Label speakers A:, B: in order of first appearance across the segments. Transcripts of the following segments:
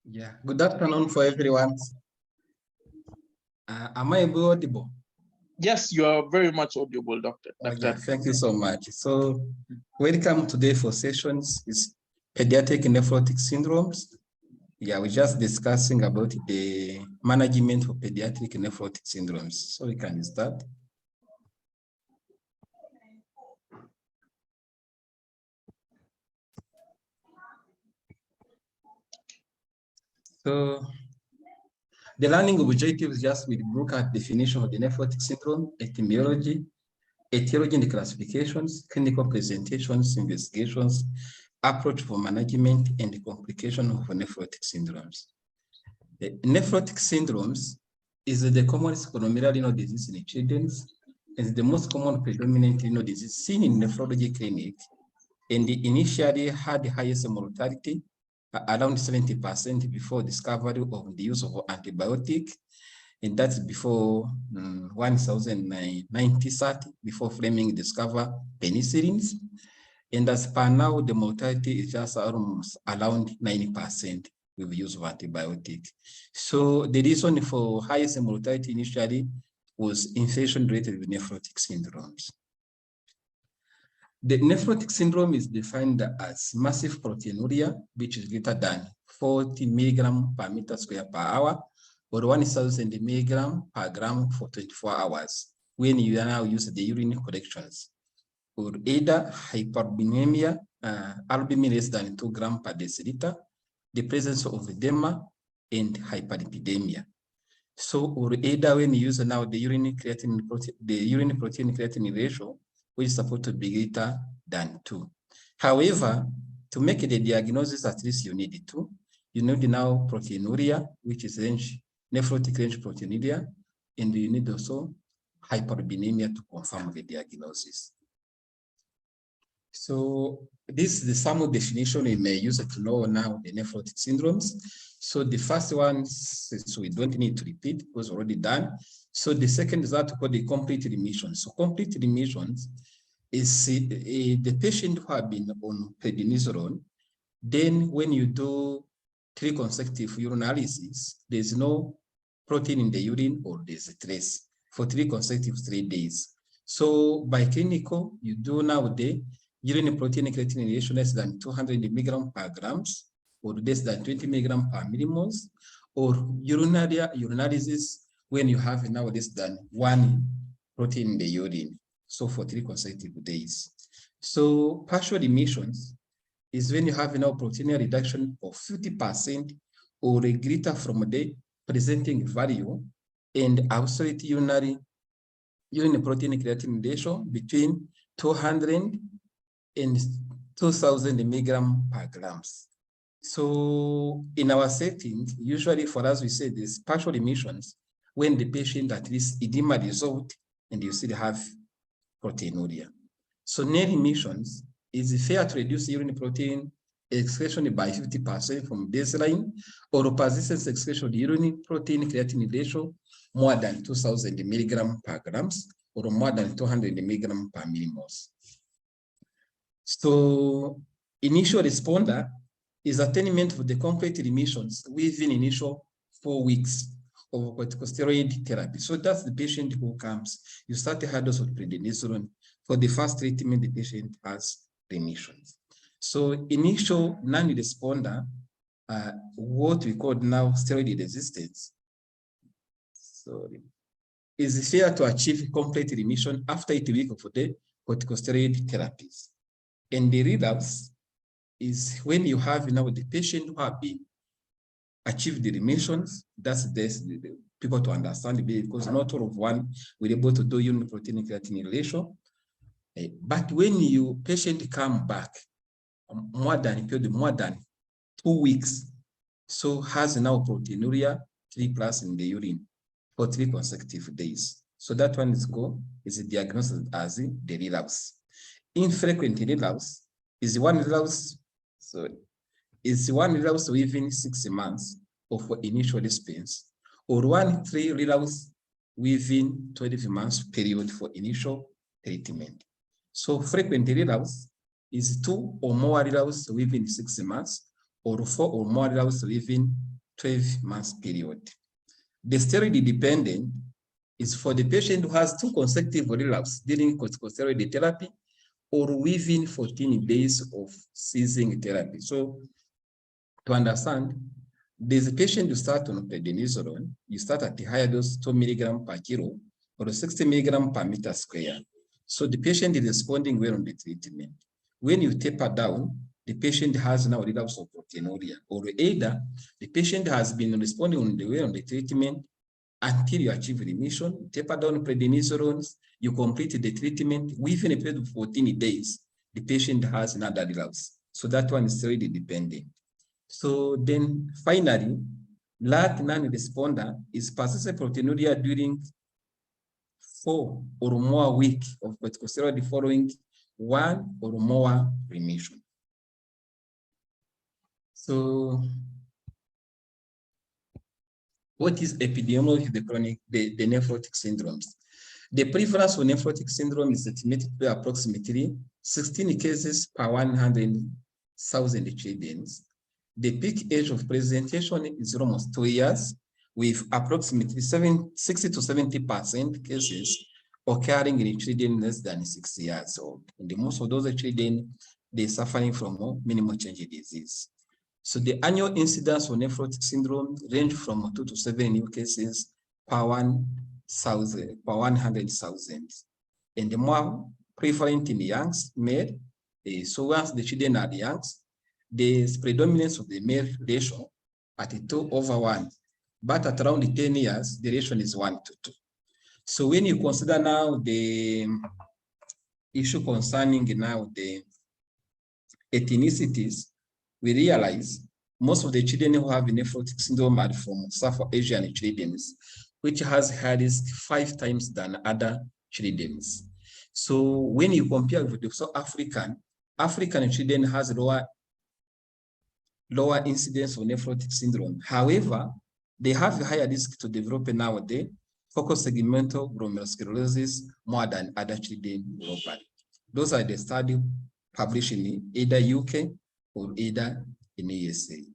A: Yeah, good afternoon for everyone. Am I audible?
B: Yes, you are very much audible, Doctor.
A: Yeah, thank you so much. So, welcome today for sessions is pediatric nephrotic syndromes. Yeah, we're just discussing about the management of pediatric nephrotic syndromes. So we can start. So the learning objectives just will look at definition of the nephrotic syndrome, etiology and classifications, clinical presentations, investigations, approach for management, and the complication of nephrotic syndromes. The nephrotic syndromes is the commonest glomerular renal disease in children, and the most common predominant renal disease seen in nephrology clinic, and initially had the highest mortality, around 70% before discovery of the use of antibiotic, and that's before 1930, before Fleming discovered penicillins. And as per now, the mortality is just almost around 90% with the use of antibiotic. So the reason for highest mortality initially was infection-related with nephrotic syndromes. The nephrotic syndrome is defined as massive proteinuria, which is greater than 40 milligram per meter square per hour, or 1,000 milligram per gram for 24 hours, when you now use the urine collections, or either hyperbinemia, albumin less than 2 grams per deciliter, the presence of edema, and hyperlipidemia. So, or either when you use now the urine protein creatinine ratio, which is supposed to be greater than 2. However, to make the diagnosis, at least you need 2. You need now proteinuria, which is nephrotic range proteinuria, and you need also hyperbinemia to confirm the diagnosis. So this is the SAMU definition we may use to know now the nephrotic syndromes. So the first one, so we don't need to repeat, it was already done. So the second is that called the complete remission. So complete remissions is the patient who have been on prednisolone. Then when you do 3 consecutive urinalysis, there's no protein in the urine or there's a trace for 3 consecutive 3 days. So by clinical, you do now the urine protein creatinine ratio less than 200 milligram per grams or less than 20 milligram per millimoles, or urinalysis when you have now less than 1 protein in the urine. So for 3 consecutive days. So partial remissions is when you have now proteinuria reduction of 50% or a greater from the presenting value and absolute urine protein creatinine ratio between 200 and 2,000 milligram per grams. So in our setting, usually for us, we say this partial remissions when the patient at least edema resolved and you still have proteinuria. So near remissions is fair to reduce urine protein excretion by 50% from baseline, or persistent excretion of urine protein creatinine ratio more than 2,000 milligram per grams or more than 200 milligram per millimoles. So initial responder is attainment of the complete remissions within initial 4 weeks of corticosteroid therapy. So that's the patient who comes. You start a high dose of prednisolone. For the first treatment, the patient has remissions. So initial non-responder, what we call now steroid resistance, is fair to achieve complete remission after 8 weeks of the corticosteroid therapies. And the relapse is when you have now the patient who have been achieved the remissions. That's the people to understand, because not all of one will be able to do urine protein creatinine ratio. But when you patient come back more than 2 weeks, so has now proteinuria 3+ in the urine for 3 consecutive days. So that one is diagnosed as the relapse. Infrequent relapse is one relapse. So it's one relapse within 6 months of initial response, or 1-3 relapse within 12 months period for initial treatment. So frequent relapse is 2 or more relapse within 6 months, or 4 or more relapse within 12 months period. The steroid dependent is for the patient who has 2 consecutive relapses during corticosteroid therapy or within 14 days of ceasing therapy. So to understand, there's a patient you start on prednisone, you start at the higher dose, 2 milligrams per kilo or 60 milligrams per meter square. So the patient is responding well on the treatment. When you taper down, the patient has now relapse of proteinuria, or either the patient has been responding on the treatment until you achieve remission, taper down prednisone, you complete the treatment within a period of 14 days, the patient has another relapse. So that one is steroid dependent. So then finally, last non-responder is persistent proteinuria during 4 or more weeks of corticosteroid following 1 or more remission. So what is epidemiology of the nephrotic syndromes? The prevalence of nephrotic syndrome is estimated to be approximately 16 cases per 100,000 children. The peak age of presentation is almost 2 years, with approximately 60 to 70% cases occurring in children less than 6 years old. And most of those children, they're suffering from minimal change disease. So the annual incidence of nephrotic syndrome range from 2 to 7 new cases per 100,000. And the more prevalent in the young male, so once the children are young, the predominance of the male ratio at 2/1, but at around 10 years, the ratio is 1:2. So when you consider now the issue concerning now the ethnicities, we realize most of the children who have nephrotic syndrome are from South Asian children, which has high risk 5 times than other children. So when you compare with the South African children has lower incidence of nephrotic syndrome. However, they have a higher risk to develop nowadays focal segmental glomerulosclerosis more than other children globally. Those are the studies published in either UK or either in USA.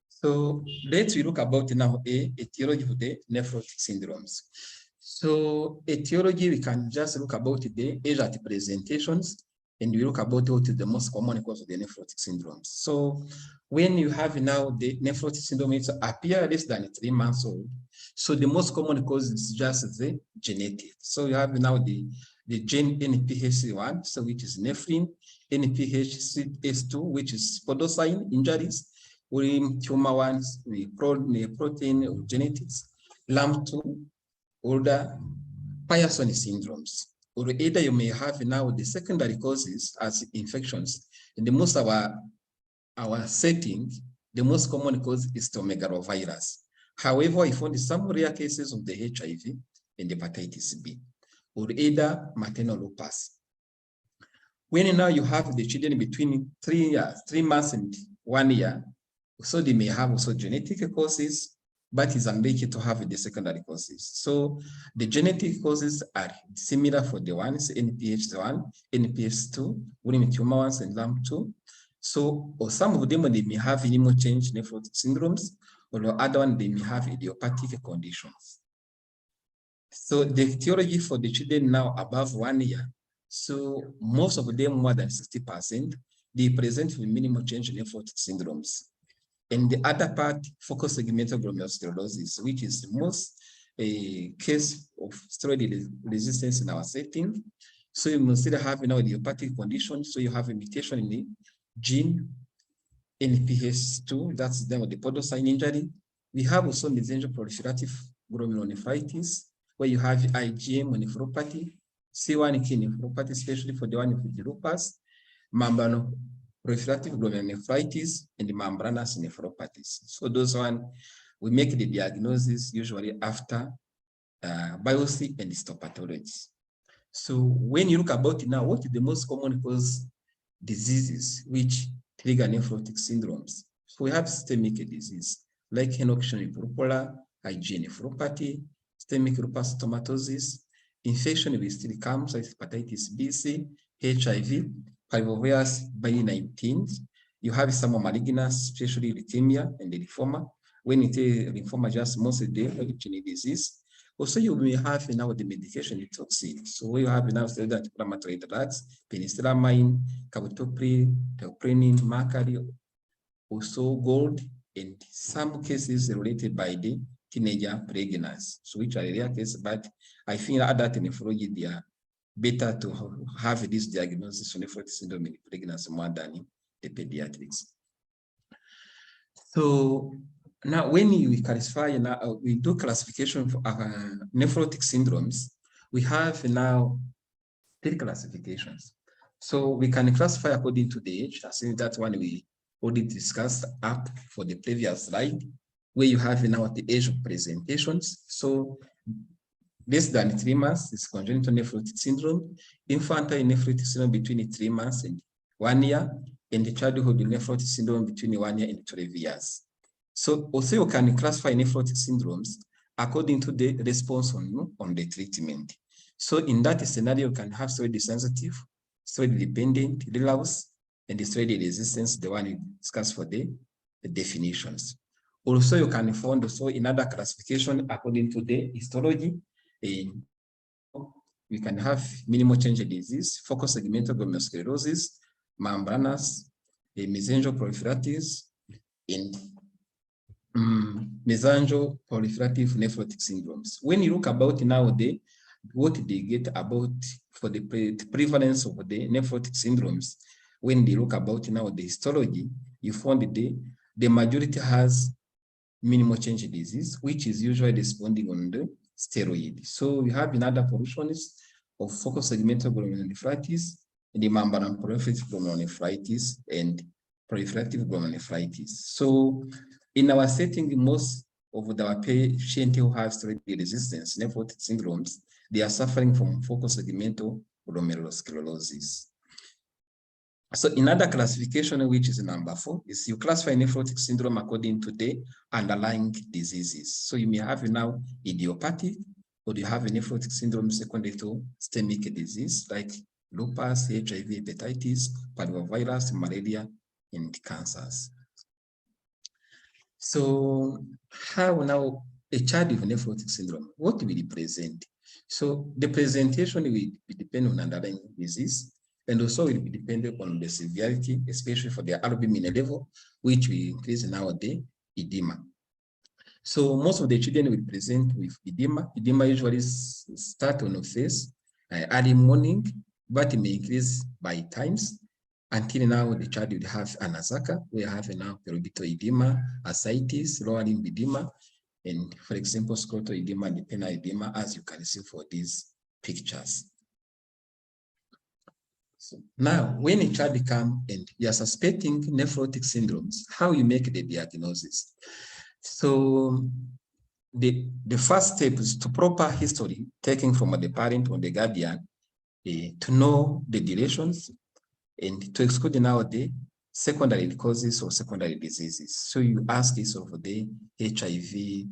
A: So let's look about now etiology of the nephrotic syndromes. So etiology, we can just look about the age at presentations, and we look about what is the most common cause of the nephrotic syndromes. So when you have now the nephrotic syndrome, it appears less than 3 months old. So the most common cause is just the genetic. So you have now the gene NPH1, so which is nephrine, NPH2, which is podocyte injuries, tumor ones, protein or genetics, LAMP2, or the Pierson syndromes. Or either you may have now the secondary causes as infections. In the most of our setting, the most common cause is megalovirus. However, I found some rare cases of the HIV and hepatitis B, or either maternal lupus. When now you have the children between 3 months and 1 year, so they may have also genetic causes, but it's unlikely to have the secondary causes. So the genetic causes are similar for the ones, NPH1, NPH2, tumor ones, and LAMP2. So, or some of them, they may have minimal change nephrotic syndromes, or the other one, they may have idiopathic conditions. So the etiology for the children now above 1 year, so most of them, more than 60%, they present with minimal change nephrotic syndromes. And the other part, focal segmental glomerulosclerosis, which is the most case of steroid resistance in our setting. So you must still have idiopathic condition. So you have a mutation in the gene NPH2, that's the podocyte injury. We have also mesangial proliferative glomerulonephritis, where you have IgM nephropathy, C1q nephropathy, especially for the one with the lupus, proliferative glomerulonephritis, and membranous nephropathies. So those one, we make the diagnosis usually after biopsy and histopathology. So when you look about it now, what is the most common cause diseases which trigger nephrotic syndromes? So we have systemic disease like Inoculation purpura, IgA nephropathy, systemic lupus stomatosis, infection with still comes like hepatitis B, C, HIV, parvovirus by 19. You have some malignant, especially leukemia and lymphoma. When it is lymphoma, just mostly the kidney disease. Also, you may have now the medication toxin. So you have now said that inflammatory drugs, penicillamine, carboplatin, theoprene, mercury, also gold, and some cases related by the teenager pregnancy. So which are rare cases, but I think adult nephrology, they are better to have this diagnosis of nephrotic syndrome in pregnancy more than the pediatrics. So now when we classify, we do classification for nephrotic syndromes, we have now 3 classifications. So we can classify according to the age. I think that one we already discussed up for the previous slide, where you have now the age of presentations. So less than 3 months is congenital nephrotic syndrome, infantile nephrotic syndrome between 3 months and 1 year, and the childhood nephrotic syndrome between 1 year and 12 years. So also you can classify nephrotic syndromes according to the response on the treatment. So in that scenario, you can have steroid sensitive, steroid dependent, relapse, and the steroid resistance, the one we discussed for the definitions. Also, you can find also another classification according to the histology. We can have minimal change in disease, focal segmental glomerulosclerosis, membranous, mesangial proliferative, and mesangial proliferative nephrotic syndromes. When you look about nowadays, what they get about for the prevalence of the nephrotic syndromes, when they look about now the histology, you find the majority has minimal change in disease, which is usually responding on the steroid. So you have another portions of focal segmental glomerulonephritis, and the membranous proliferative glomerulonephritis, and proliferative glomerulonephritis. So in our setting, most of our patients who have steroid resistance nephrotic syndromes, they are suffering from focal segmental glomerulosclerosis. So another classification, which is number 4, is you classify nephrotic syndrome according to the underlying diseases. So you may have now idiopathic, or you have a nephrotic syndrome secondary to systemic disease like lupus, HIV, hepatitis, parvovirus, malaria, and cancers. So how now a child with nephrotic syndrome, what will it present? So the presentation will depend on underlying disease, and also it will be dependent on the severity, especially for the albumin level, which will increase nowadays edema. So most of the children will present with edema. Edema usually start on the face early morning, but it may increase by times. Until now, the child will have anasaka. We have now periorbital edema, ascites, lower limb edema, and for example, scrotal edema and penile edema, as you can see for these pictures. So now, when a child comes and you are suspecting nephrotic syndromes, how you make the diagnosis? So the first step is to proper history taken from the parent or the guardian to know the durations and to exclude now the secondary causes or secondary diseases. So you ask is of the HIV,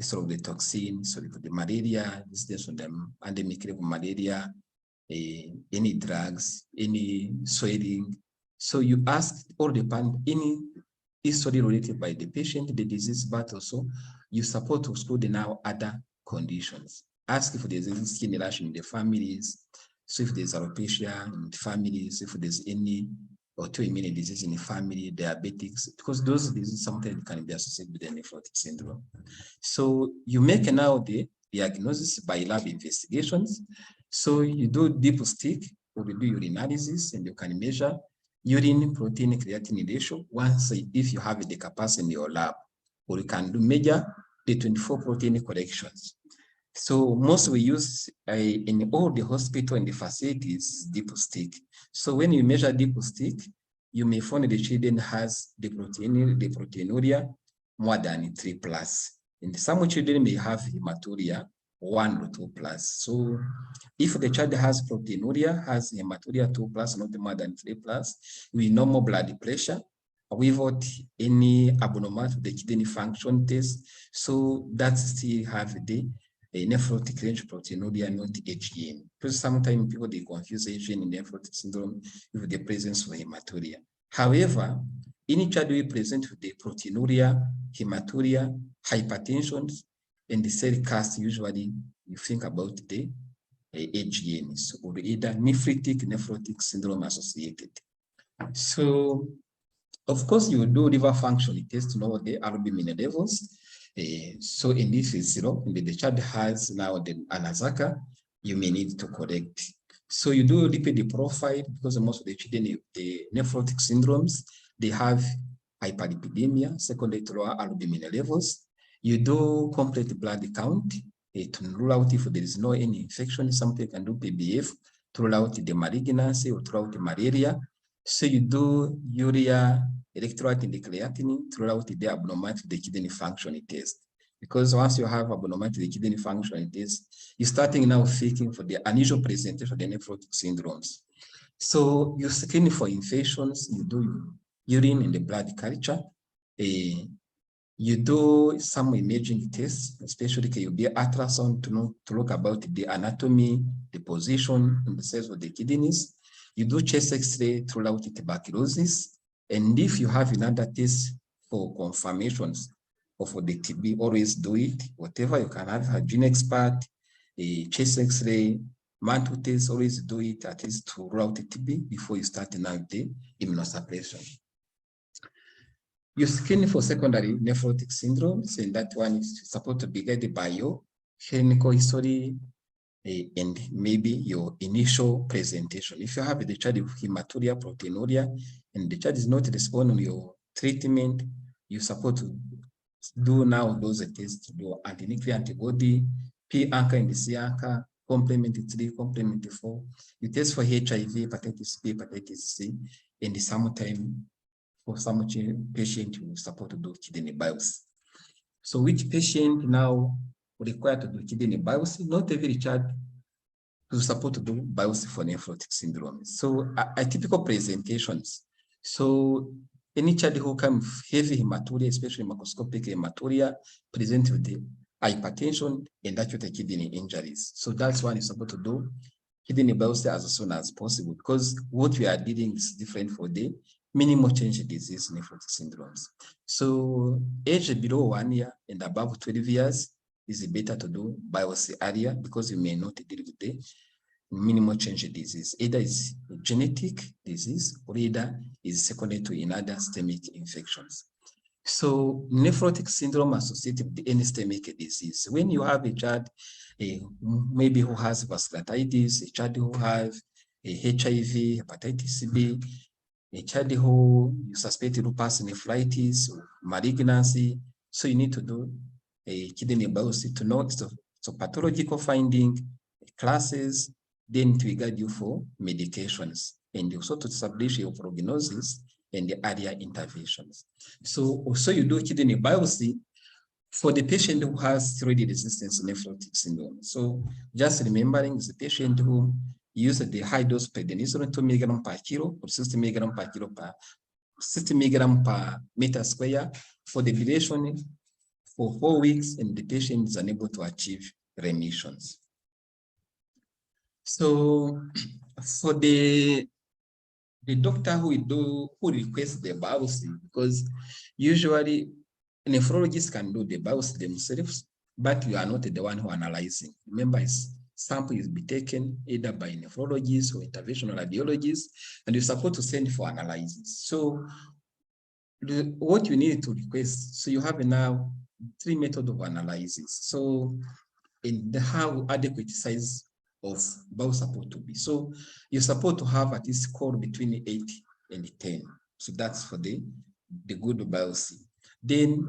A: sort of the toxin, sort of the malaria, incidence of the endemic level malaria, any drugs, any swelling. So you ask all the parent any history related by the patient, the disease, but also you support to exclude now other conditions. Ask if there's any skin rash in the families, so if there's alopecia in the families, if there's any autoimmune disease in the family, diabetics, because those diseases sometimes can be associated with the nephrotic syndrome. So you make now the diagnosis by lab investigations. So you do deep stick or you do urinalysis, and you can measure urine protein creatinine ratio once if you have the capacity in your lab, or you can do measure the 24 protein corrections. So most we use in all the hospital and the facilities deep stick. So when you measure deep stick, you may find the children has the proteinuria more than 3+. And some children may have hematuria 1 or 2+. So if the child has proteinuria, has hematuria 2+, not more than 3+, with normal blood pressure, without any abnormality of the kidney function test, so that still have the a nephrotic range proteinuria, not HEN. Because sometimes people they confuse HEN in nephrotic syndrome with the presence of hematuria. However, any child will present with the proteinuria, hematuria, hypertension, and the cell cast, usually you think about the HENs or either nephrotic syndrome associated. So, of course, you will do liver function test to know the albumin levels. So in this is 0, and the child has now the anazaka, you may need to correct. So you do lipid profile because most of the children, the nephrotic syndromes, they have hyperlipidemia, secondary to lower albumin levels. You do complete blood count to rule out if there is no any infection. Something can do PBF to rule out the malignancy or to rule out the malaria. So you do urea, electrolyte in the creatinine to rule out the abnormality of the kidney function test. Because once you have abnormality of the kidney function test, you're starting now thinking for the unusual presentation of the nephrotic syndromes. So you screen for infections, you do urine in the blood culture, you do some imaging tests, especially can you be ultrasound to look about the anatomy, the position, and the size of the kidneys. You do chest X-ray to rule out tuberculosis, and if you have another test for confirmations or for the TB, always do it. Whatever you can have a gene expert, a chest X-ray, mantle test, always do it at least to rule out the TB before you start now the immunosuppression. You screen for secondary nephrotic syndromes, and that one is supposed to be guided by your clinical history and maybe your initial presentation. If you have the child with hematuria, proteinuria, and the child is not responding to your treatment, you're supposed to do now those tests to do anti-nuclear antibody, P anchor and C anchor, complement 3, complement 4. You test for HIV, hepatitis B, hepatitis C, and sometimes for some patient you support to do kidney biopsy. So which patient now required to do kidney biopsy? Not every child to support to do biopsy for nephrotic syndrome. So typical presentations. So any child who comes with heavy hematuria, especially macroscopic hematuria, present with the hypertension and acute kidney injuries. So that's why you're supposed to do kidney biopsy as soon as possible, because what we are dealing is different for the minimal change disease nephrotic syndromes. So age below 1 year and above 12 years is better to do biopsy earlier because you may not deal with the minimal change disease. Either is genetic disease or either is secondary to another systemic infections. So nephrotic syndrome associated with any systemic disease. When you have a child maybe who has vasculitis, a child who has a HIV, hepatitis B, a child who you suspect lupus nephritis, malignancy, so you need to do a kidney biopsy to know so pathological finding, classes, then to guide you for medications and also to establish your prognosis and the earlier interventions. So also you do kidney biopsy for the patient who has steroid resistance nephrotic syndrome. So just remembering the patient who used the high dose prednisone 2 mg per kilo or 60 mg per kilo per 60 mg per meter square for the duration for 4 weeks, and the patient is unable to achieve remissions. So for the doctor who requests the biopsy, because usually nephrologists can do the biopsy themselves, but you are not the one who analyzing. Remember, sample is be taken either by nephrologists or interventional radiologists, and you're supposed to send for analysis. So what you need to request, so you have now 3 methods of analysis. So in how adequate size of biopsy support to be. So you're supposed to have at least score between 8 and 10. So that's for the good biopsy. Then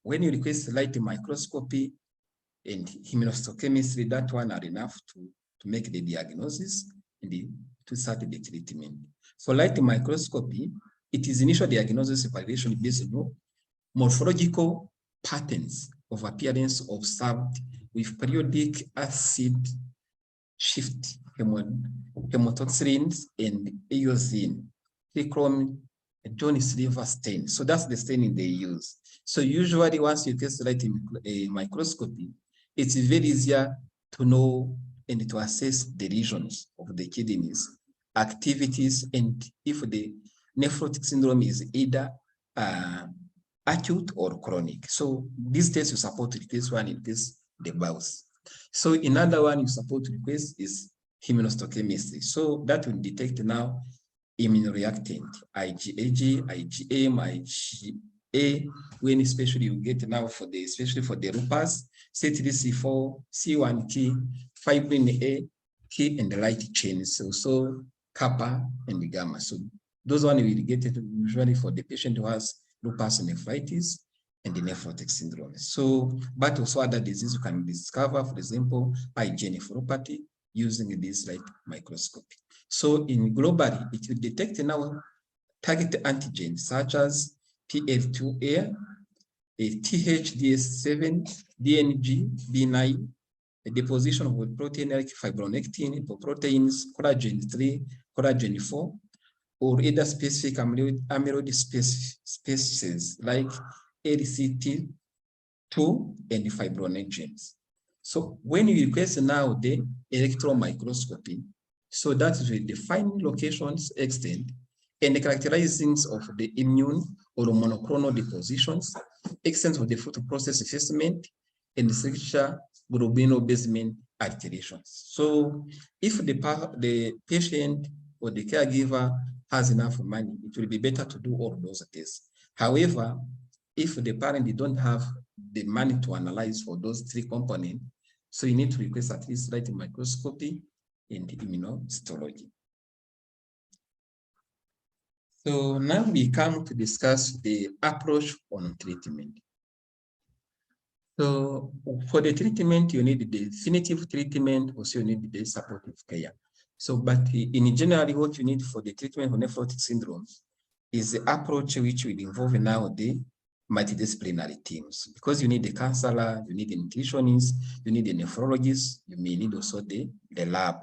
A: when you request light microscopy and immunohistochemistry, that one are enough to make the diagnosis and to start the treatment. For light microscopy, it is initial diagnosis evaluation based on morphological patterns of appearance observed with periodic acid shift, hemotoxins, and eosin, trichrome, John's liver stain. So that's the staining they use. So usually once you test light in a microscopy, it's very easier to know and to assess the regions of the kidneys, activities, and if the nephrotic syndrome is either acute or chronic. So these tests you support request one in case the bowels. So another one you support request is immunohistochemistry. So that will detect now immunoreactant, IgAg, IgM, IgA, when especially you get now for the, especially for the lupus, C3C4, C1T, fibrin A, T, and the light chains, so kappa and gamma. So those one will get it usually for the patient who has lupus nephritis and the nephrotic syndrome. So, but also other diseases you can discover, for example, IgA nephropathy using this light microscopy. So in globally, it will detect now target antigens such as PL2A, THDS7, DNG, B9, a deposition of protein like fibronectin, proteins, collagen 3, collagen 4, or either specific amyloid species like LCT2 and fibronectins. So when you request now the electron microscopy, so that will define locations, extent, and the characteristics of the immune or monoclonal depositions, extent of the photoprocess effacement, and the structure globino basement alterations. So if the patient or the caregiver has enough money, it will be better to do all those tests. However, if the parent don't have the money to analyze for those three components, so you need to request at least light microscopy and immunohistology. So now we come to discuss the approach on treatment. So for the treatment, you need the definitive treatment, also you need the supportive care. So, but in general, what you need for the treatment of nephrotic syndrome is the approach which will involve now the multidisciplinary teams, because you need the counselor, you need the nutritionist, you need the nephrologist, you may need also the lab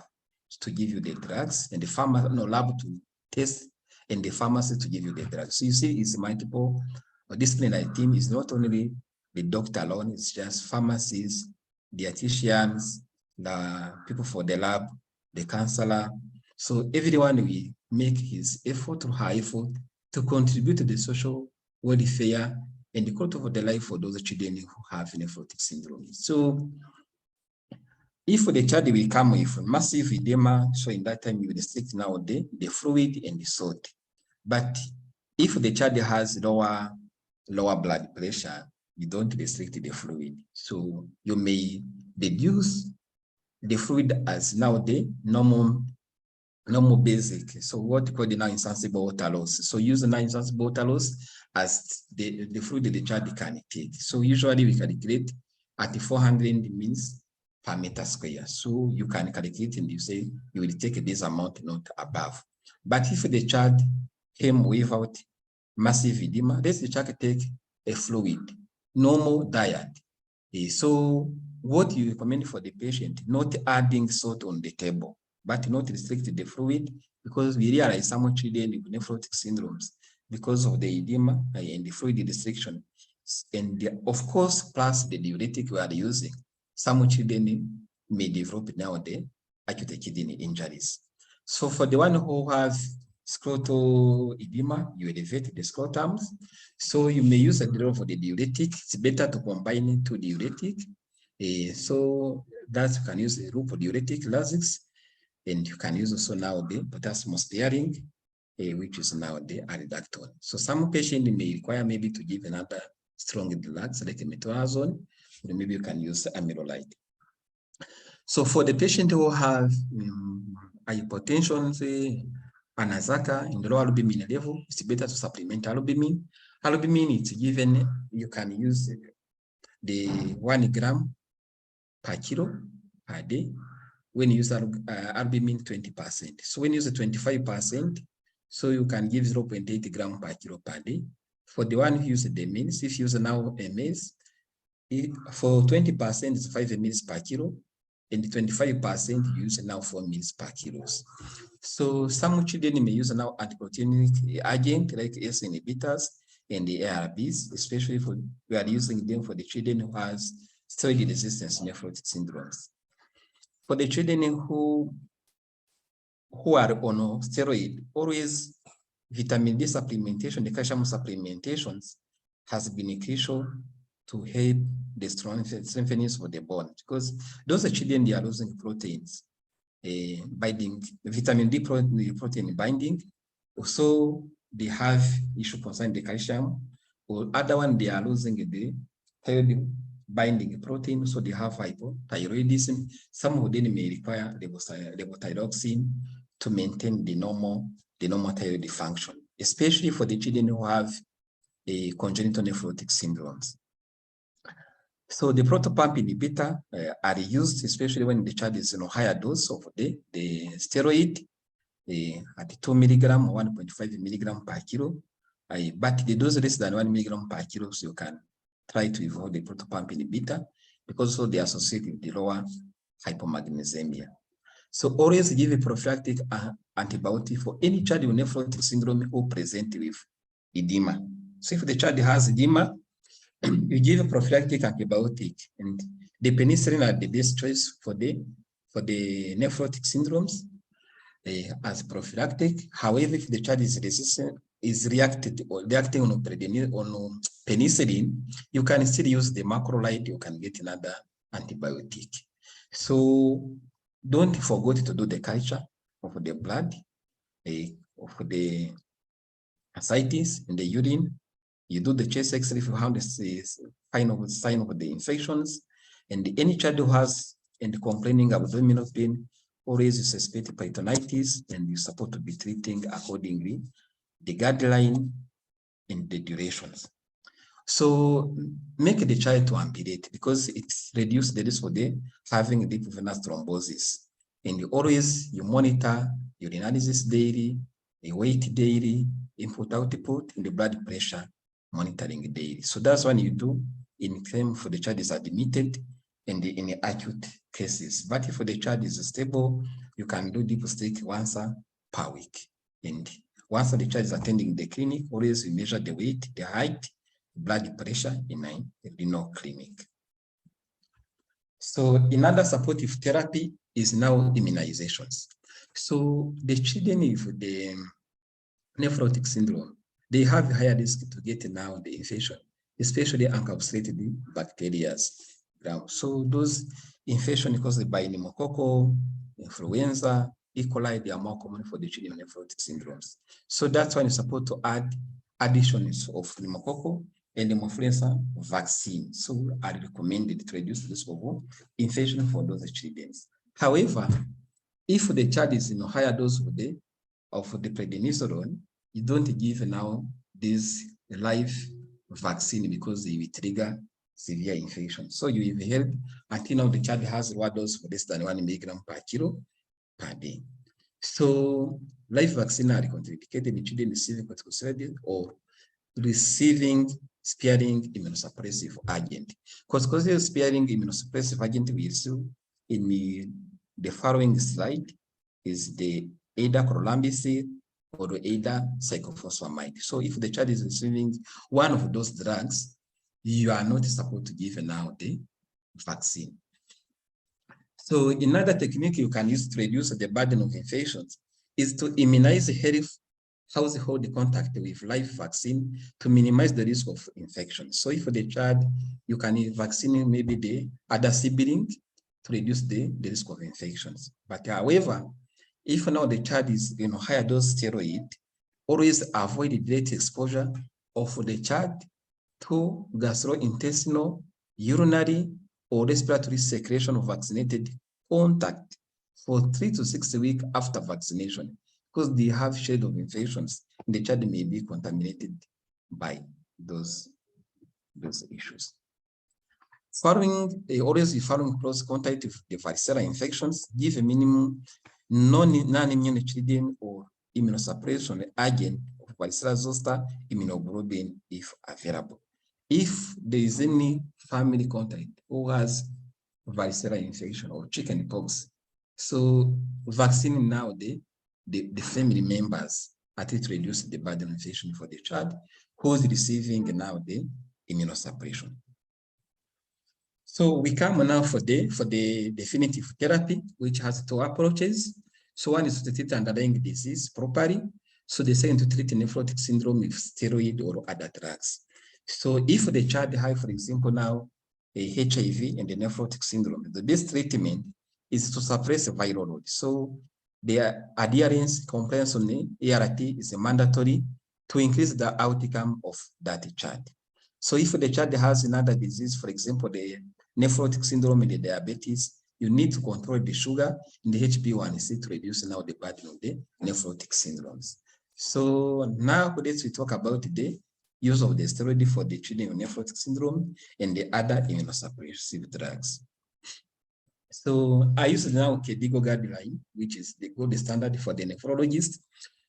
A: to give you the drugs, and the lab to test, and the pharmacy to give you the drugs. So you see, it's multiple disciplinary team. Is not only the doctor alone, it's just pharmacists, dietitians, the people for the lab, the counselor. So everyone will make his effort or her effort to contribute to the social welfare and the quality of the life for those children who have nephrotic syndrome. So if the child will come with massive edema, so in that time you will restrict now the fluid and the salt. But if the child has lower blood pressure, you don't restrict the fluid. So you may reduce the fluid as now the normal basic. So what we call the non-insensible water loss. So use the non-insensible water loss as the fluid the child can take. So usually we calculate at 400 mils per meter square. So you can calculate and you say you will take this amount, not above. But if the child came without massive edema, let the child take a fluid, normal diet. So what you recommend for the patient, not adding salt on the table, but not restrict the fluid, because we realize some children with nephrotic syndromes because of the edema and the fluid restriction. And of course, plus the diuretic we are using, some children may develop nowadays acute kidney injuries. So for the one who has scrotal edema, you elevate the scrotums. So you may use a drug for the diuretic. It's better to combine two diuretic. So that you can use a loop diuretic Lasix, and you can use also now the potassium sparing, which is now the alidactone. So some patient may require maybe to give another strong drugs like metronidazole, or maybe you can use amylolide. So for the patient who have hypertension, say anazaka in the low albumin level, it's better to supplement albumin. Albumin is given, you can use the 1 gram per kilo per day when you use albumin 20%. So when you use 25%, so you can give 0.8 gram per kilo per day. For the one who uses the mils, if you use now mls, for 20% it's 5 mils per kilo, and 25% use now 4 mils per kilos. So some children may use now antiproteinic agent like ACE inhibitors and the ARBs, especially for we are using them for the children who has steroid resistant nephrotic syndromes. For the children who are on steroid, always vitamin D supplementation, the calcium supplementations has been crucial to help the strengthening of the bone, because those children, they are losing proteins, binding, vitamin D protein binding. Also, they have issue concerning the calcium, or other one, they are losing the thyroid binding protein, so they have hypothyroidism. Some of them may require levothyroxine to maintain the normal thyroid function, especially for the children who have a congenital nephrotic syndromes. So the protopump inhibitor are used, especially when the child is higher dose of the steroid at 2 milligram or 1.5 milligram per kilo. But the dose less than 1 milligram per kilo, so you can try to avoid the protopump inhibitor, because so they associate with the lower hypomagnesemia. So always give a prophylactic antibiotic for any child with nephrotic syndrome who present with edema. So if the child has edema, you give a prophylactic antibiotic, and the penicillin are the best choice for the nephrotic syndromes as prophylactic. However, if the child is resistant, reacting on penicillin, you can still use the macrolide. You can get another antibiotic. So don't forget to do the culture of the blood, of the ascites in the urine. You do the chest X-ray if you have the sign of the infections. And any child who has and complaining of abdominal pain, always you suspect peritonitis, and you support to be treating accordingly the guideline and the durations. So make the child to ambulate, because it's reduced the risk for the having deep venous thrombosis. And you monitor your urinalysis daily, the weight daily, input-output, and the blood pressure monitoring daily. So that's what you do in terms for the child is admitted and in the acute cases. But if the child is stable, you can do deep stick once per week. And once the child is attending the clinic, always we measure the weight, the height, blood pressure in a renal clinic. So another supportive therapy is now immunizations. So the children with the nephrotic syndrome, they have a higher risk to get now the infection, especially encapsulated bacteria. So those infections caused by pneumococcal, influenza, E. coli, they are more common for the children with nephrotic syndromes. So that's why you're supposed to add additions of pneumococcal and influenza vaccine. So I recommended to reduce the risk of infection for those children. However, if the child is in a higher dose of the prednisolone, you don't give now this live vaccine, because they will trigger severe infection. So you have held until now the child has lower dose for less than 1 milligram per kilo per day. So live vaccine are contraindicated in children receiving corticosteroid or receiving sparing immunosuppressive agent. Because sparing immunosuppressive agent we see in the following slide is the either chlorambucil or either cyclophosphamide. So if the child is receiving one of those drugs, you are not supposed to give now the vaccine. So another technique you can use to reduce the burden of infections is to immunize household contact with live vaccine to minimize the risk of infection. So if for the child, you can vaccinate maybe the other sibling to reduce the risk of infections. But however, if now the child is higher dose steroid, always avoid the direct exposure of the child to gastrointestinal, urinary, or respiratory secretion of vaccinated contact for 3 to 6 weeks after vaccination, because they have shade of infections and the child may be contaminated by those issues. Always following close contact with the varicella infections, give a minimum non-immune children or immunosuppression agent of varicella zoster immunoglobulin if available. If there is any family contact who has varicella infection or chicken pox, so vaccine now the family members at it reduce the burden of infection for the child who is receiving now the immunosuppression. So we come now for the definitive therapy, which has two approaches. So one is to treat underlying disease properly. So the second to treat nephrotic syndrome with steroid or other drugs. So if the child has, for example, now a HIV and the nephrotic syndrome, the best treatment is to suppress the viral load. So the adherence, compliance on the ART is mandatory to increase the outcome of that child. So if the child has another disease, for example, the nephrotic syndrome and the diabetes, you need to control the sugar in the HbA1c to reduce now the burden of the nephrotic syndromes. So now let's talk about the use of the steroid for the treatment of nephrotic syndrome and the other immunosuppressive drugs. So I use now KDIGO guideline, which is the gold standard for the nephrologist.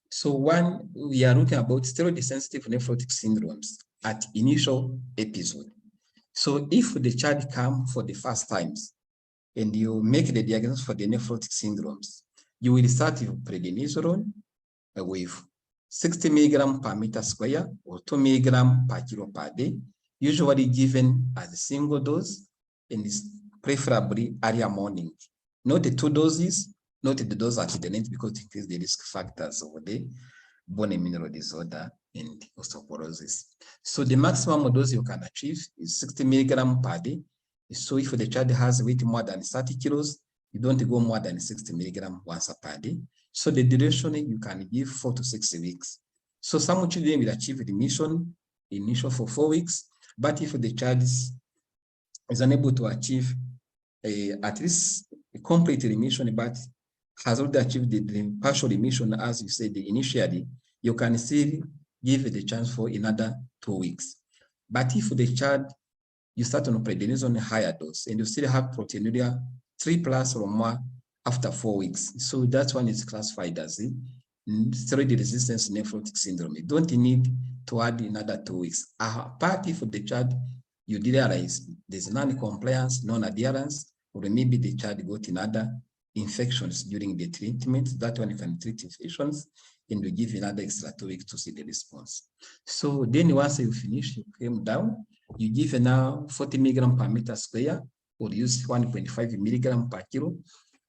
A: So one, we are looking about steroid-sensitive nephrotic syndromes at initial episode. So if the child comes for the first times and you make the diagnosis for the nephrotic syndromes, you will start with prednisone with 60 milligram per meter square or 2 milligram per kilo per day, usually given as a single dose and is preferably early morning. Not the 2 doses, not the dose at the night because it increases the risk factors of the bone mineral disorder and osteoporosis. So the maximum dose you can achieve is 60 milligram per day. So if the child has weight more than 30 kilos, you don't go more than 60 milligram once per day. So the duration you can give 4 to 6 weeks. So some children will achieve remission initial for 4 weeks, but if the child is unable to achieve at least a complete remission, but has already achieved the partial remission, as you said initially, you can still give the chance for another 2 weeks. But if the child, you start on prednisone higher dose and you still have proteinuria 3+ or more after 4 weeks, so that one is classified as a steroid resistance nephrotic syndrome. You don't need to add another 2 weeks. Apart if the child, you realize there's non-compliance, non-adherence, or maybe the child got another infections during the treatment, that one you can treat infections and you give another extra 2 weeks to see the response. So then once you finish, you came down, you give now 40 milligram per meter square or use 1.5 milligram per kilo,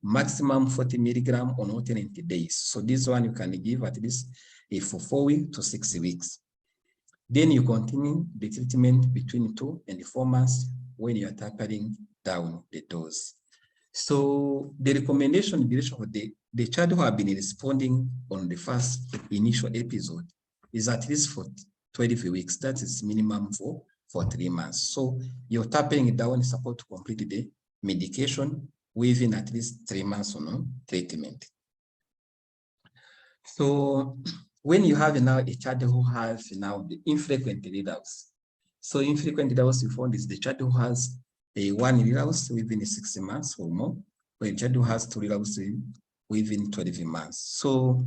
A: maximum 40 milligram on alternate days. So this one you can give at least for 4 weeks to 6 weeks. Then you continue the treatment between 2 and 4 months when you are tapering down the dose. So the recommendation of the child who have been responding on the first initial episode is at least for 12 weeks. That is minimum for 3 months. So you're tapering down support to complete the medication within at least 3 months on treatment. So when you have now a child who has now the infrequent relapse, so infrequent relapse you found is the child who has a 1 relapse within 6 months or more, or a child who has 2 relapses within 12 months. So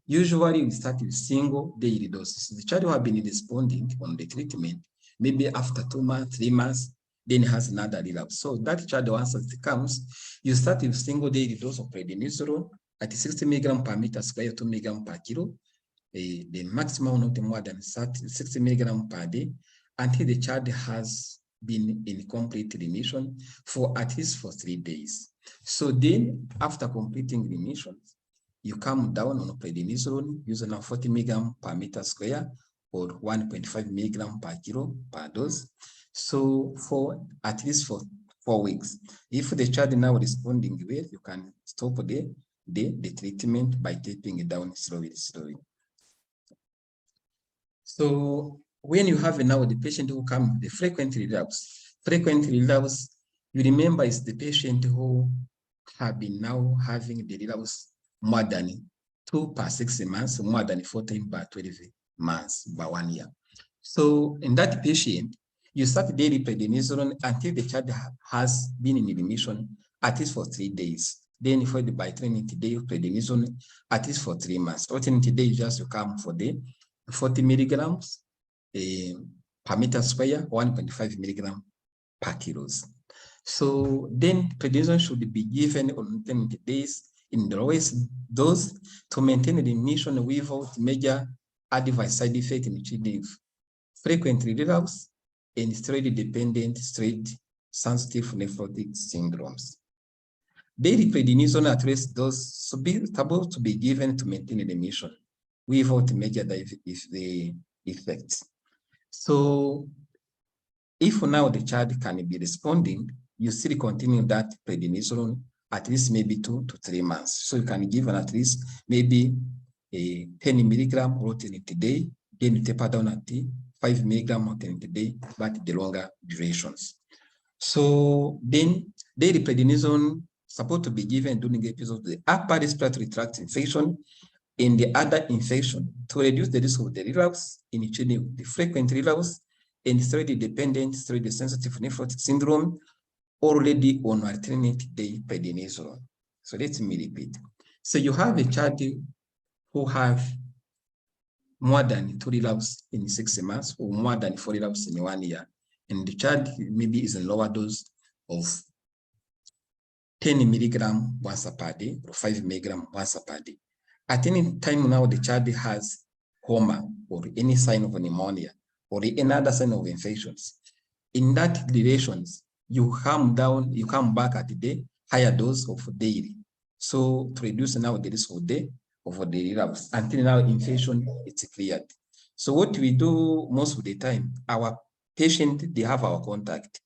A: usually we start with single daily doses. The child who have been responding on the treatment, maybe after 2 months, 3 months, then has another relapse. So that child, once it comes, you start with single daily dose of prednisone at 60 milligram per meter square, 2 milligram per kilo. The maximum not more than 60 milligram per day until the child has been in complete remission for at least 3 days. So then after completing remission, you come down on prednisone using a 40 milligram per meter square or 1.5 milligram per kilo per dose. So for at least for 4 weeks. If the child now responding well, you can stop the treatment by tapering it down slowly. So when you have now the patient who come with the frequent relapse, you remember is the patient who have been now having the relapse more than 2 per 6 months, more than 14 per 12 months by 1 year. So in that patient, you start daily prednisone until the child has been in remission at least for 3 days. Then for the by alternate day prednisone at least for 3 months. Alternate day just you come for the 40 milligrams per meter square, 1.5 milligram per kilos. So then prednisone should be given on alternate days in the lowest dose to maintain the remission without major adverse side effect in children frequent relapse and steroid-dependent sensitive nephrotic syndromes. Daily prednisone at least dose supposed to be given to maintain remission without major effects. So if now the child can be responding, you still continue that prednisone at least maybe 2 to 3 months. So you can give at least maybe a 10 milligram alternate day, then you taper down at 5 milligram alternate day, but the longer durations. So then daily prednisone supposed to be given during episodes of the upper respiratory tract infection and the other infection to reduce the risk of the relapse in children with the frequent relapse and steroid-dependent, steroid-sensitive nephrotic syndrome already on alternate day prednisone. So let me repeat. So you have a child who have more than 2 relapses in 6 months or more than 4 relapses in 1 year, and the child maybe is a lower dose of 10 milligram once per day or 5 milligram once per day. At any time now the child has homa or any sign of pneumonia or any other sign of infections, in that durations, you come back at the higher dose of daily. So to reduce now the risk of the relapse until now infection it's cleared. So what we do most of the time, our patient, they have our contact.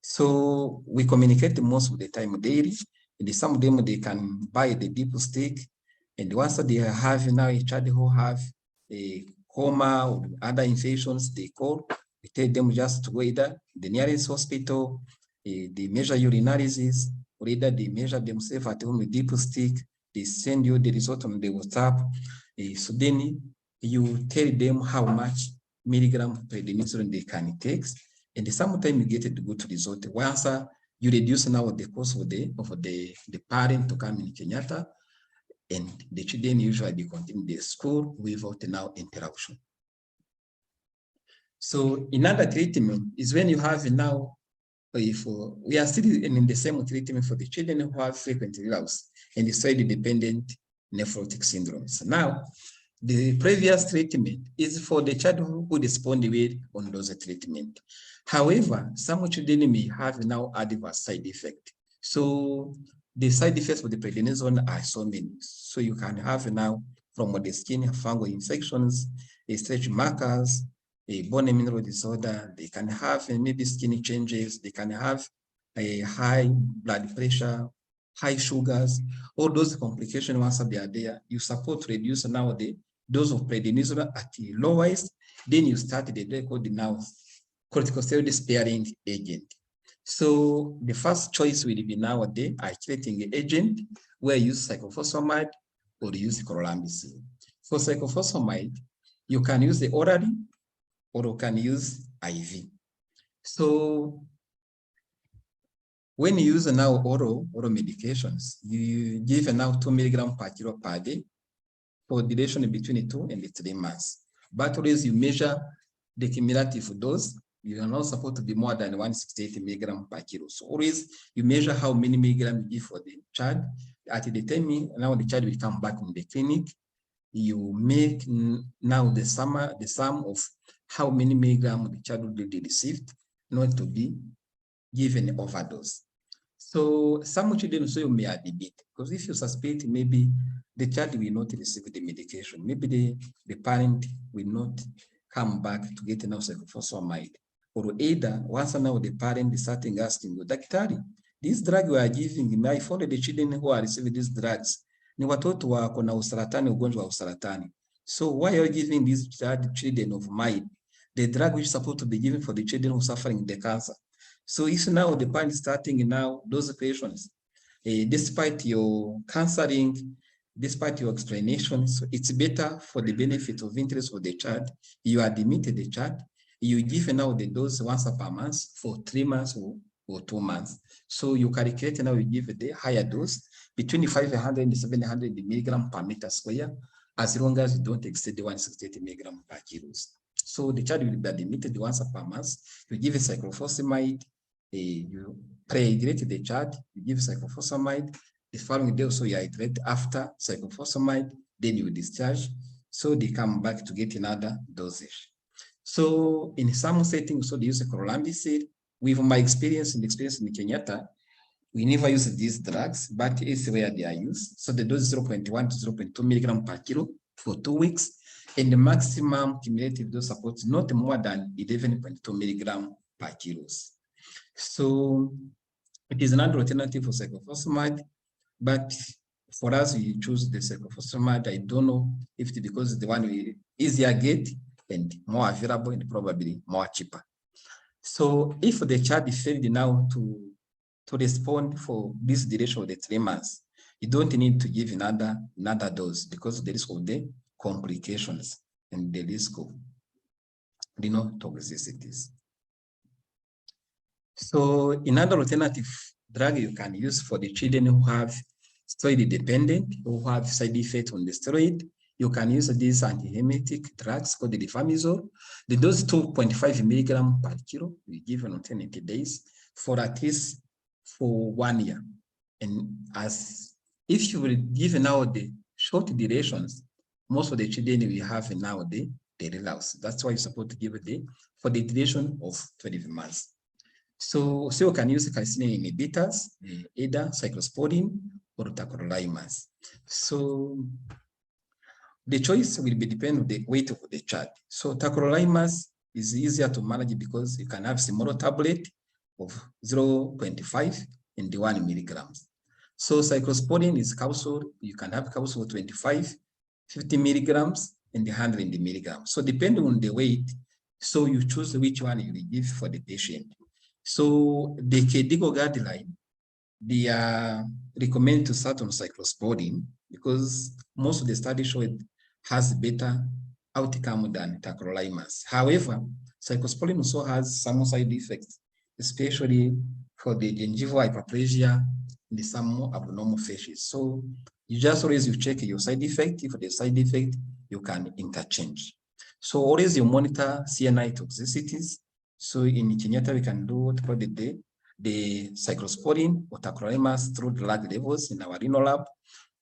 A: So we communicate most of the time daily, and some of them, they can buy the deep stick. And once they have now a child who have a coma or other infections, they call, we tell them just to go either the nearest hospital, they measure urinalysis, or either they measure themselves at home with deep stick, they send you the result on the WhatsApp. So then you tell them how much milligram prednisone they can take, and sometimes you get a good result. Once you reduce now the cost of the parent to come in Kenyatta, and the children usually continue their school without now interruption. So another treatment is when you have now, if we are still in the same treatment for the children who have frequent relapse and steroid-dependent nephrotic syndromes. Now, the previous treatment is for the child who respond well on those treatment. However, some children may have now adverse side effect. So the side effects of the prednisone are so many. So you can have now from the skin fungal infections, stretch markers, a bone mineral disorder. They can have maybe skin changes. They can have a high blood pressure, high sugars. All those complications, once they are there, you support to reduce now the dose of prednisone at the lowest. Then you start the record now corticosteroid sparing agent. So the first choice will be nowadays treating agent where you use cyclophosphamide or use chlorambucil. For cyclophosphamide, you can use the orally or you can use IV. So when you use now oral medications, you give now 2 milligrams per kilo per day for duration between 2 and 3 months. But always you measure the cumulative dose. You are not supposed to be more than 168 milligrams per kilo. So always you measure how many milligrams you give for the child. At the time now the child will come back in the clinic. You make now the sum of how many milligrams the child will be received, not to be given overdose. So some children also you may admit, because if you suspect maybe the child will not receive the medication, maybe the parent will not come back to get now cyclophosphamide, or either once now the parent is starting asking, Daktari, this drug we are giving, I found the children who are receiving these drugs, ni watoto wako na usaratani, ugonjwa wa usaratani. So why are you giving these children of mine the drug which is supposed to be given for the children who are suffering the cancer? So if now the parent is starting now those patients, despite your counseling, despite your explanations, it's better for the benefit of interest of the child. You admit the child, you give now the dose once per month for 3 months or 2 months. So you calculate now, you give the higher dose between 500 and 700 milligrams per meter square, as long as you don't exceed the 168 milligrams per kilos. So the child will be admitted once per month. You give a cyclophosphamide, you pre-hydrate the child, you give cyclophosphamide. The following day also you hydrate after cyclophosphamide, then you discharge. So they come back to get another dosage. So in some settings, so they use chlorambucil, with my experience in Kenyatta, we never use these drugs, but it's where they are used. So the dose is 0.1 to 0.2 milligram per kilo for 2 weeks, and the maximum cumulative dose supports not more than 11.2 milligram per kilos. So it is another alternative for cyclophosphamide, but for us, we choose the cyclophosphamide. I don't know if it's because it's the one we easier get and more available and probably more cheaper. So if the child is failed now to respond for this duration of the 3 months, you don't need to give another dose because the risk of the complications and the risk of renal toxicities. So another alternative drug you can use for the children who have steroid dependent, who have side effects on the steroid, you can use these antiemetic drugs called the rifamycin. The dose 2.5 milligram per kilo, we give on alternate days for at least for 1 year. And as if you will give now the short durations, most of the children we have now the relapse. That's why you're supposed to give it for the duration of 12 months. So you can use calcineurin inhibitors, either cyclosporine or tacrolimus. So the choice will be depend on the weight of the child. So tacrolimus is easier to manage because you can have smaller tablet of 0.5 and 1 milligrams. So cyclosporine is capsule. You can have capsule 25, 50 milligrams, and 100 milligrams. So depending on the weight, so you choose which one you will give for the patient. So the KDIGO guideline, they are recommended to start on cyclosporine because most of the studies show it has better outcome than tacrolimus. However, cyclosporine also has some side effects, especially for the gingival hyperplasia and some abnormal fascias. So you just always check your side effect. If the side effect, you can interchange. So always you monitor CNI toxicities. So in Kenyatta, we can do what called the cyclosporine or tacrolimus through drug levels in our renal lab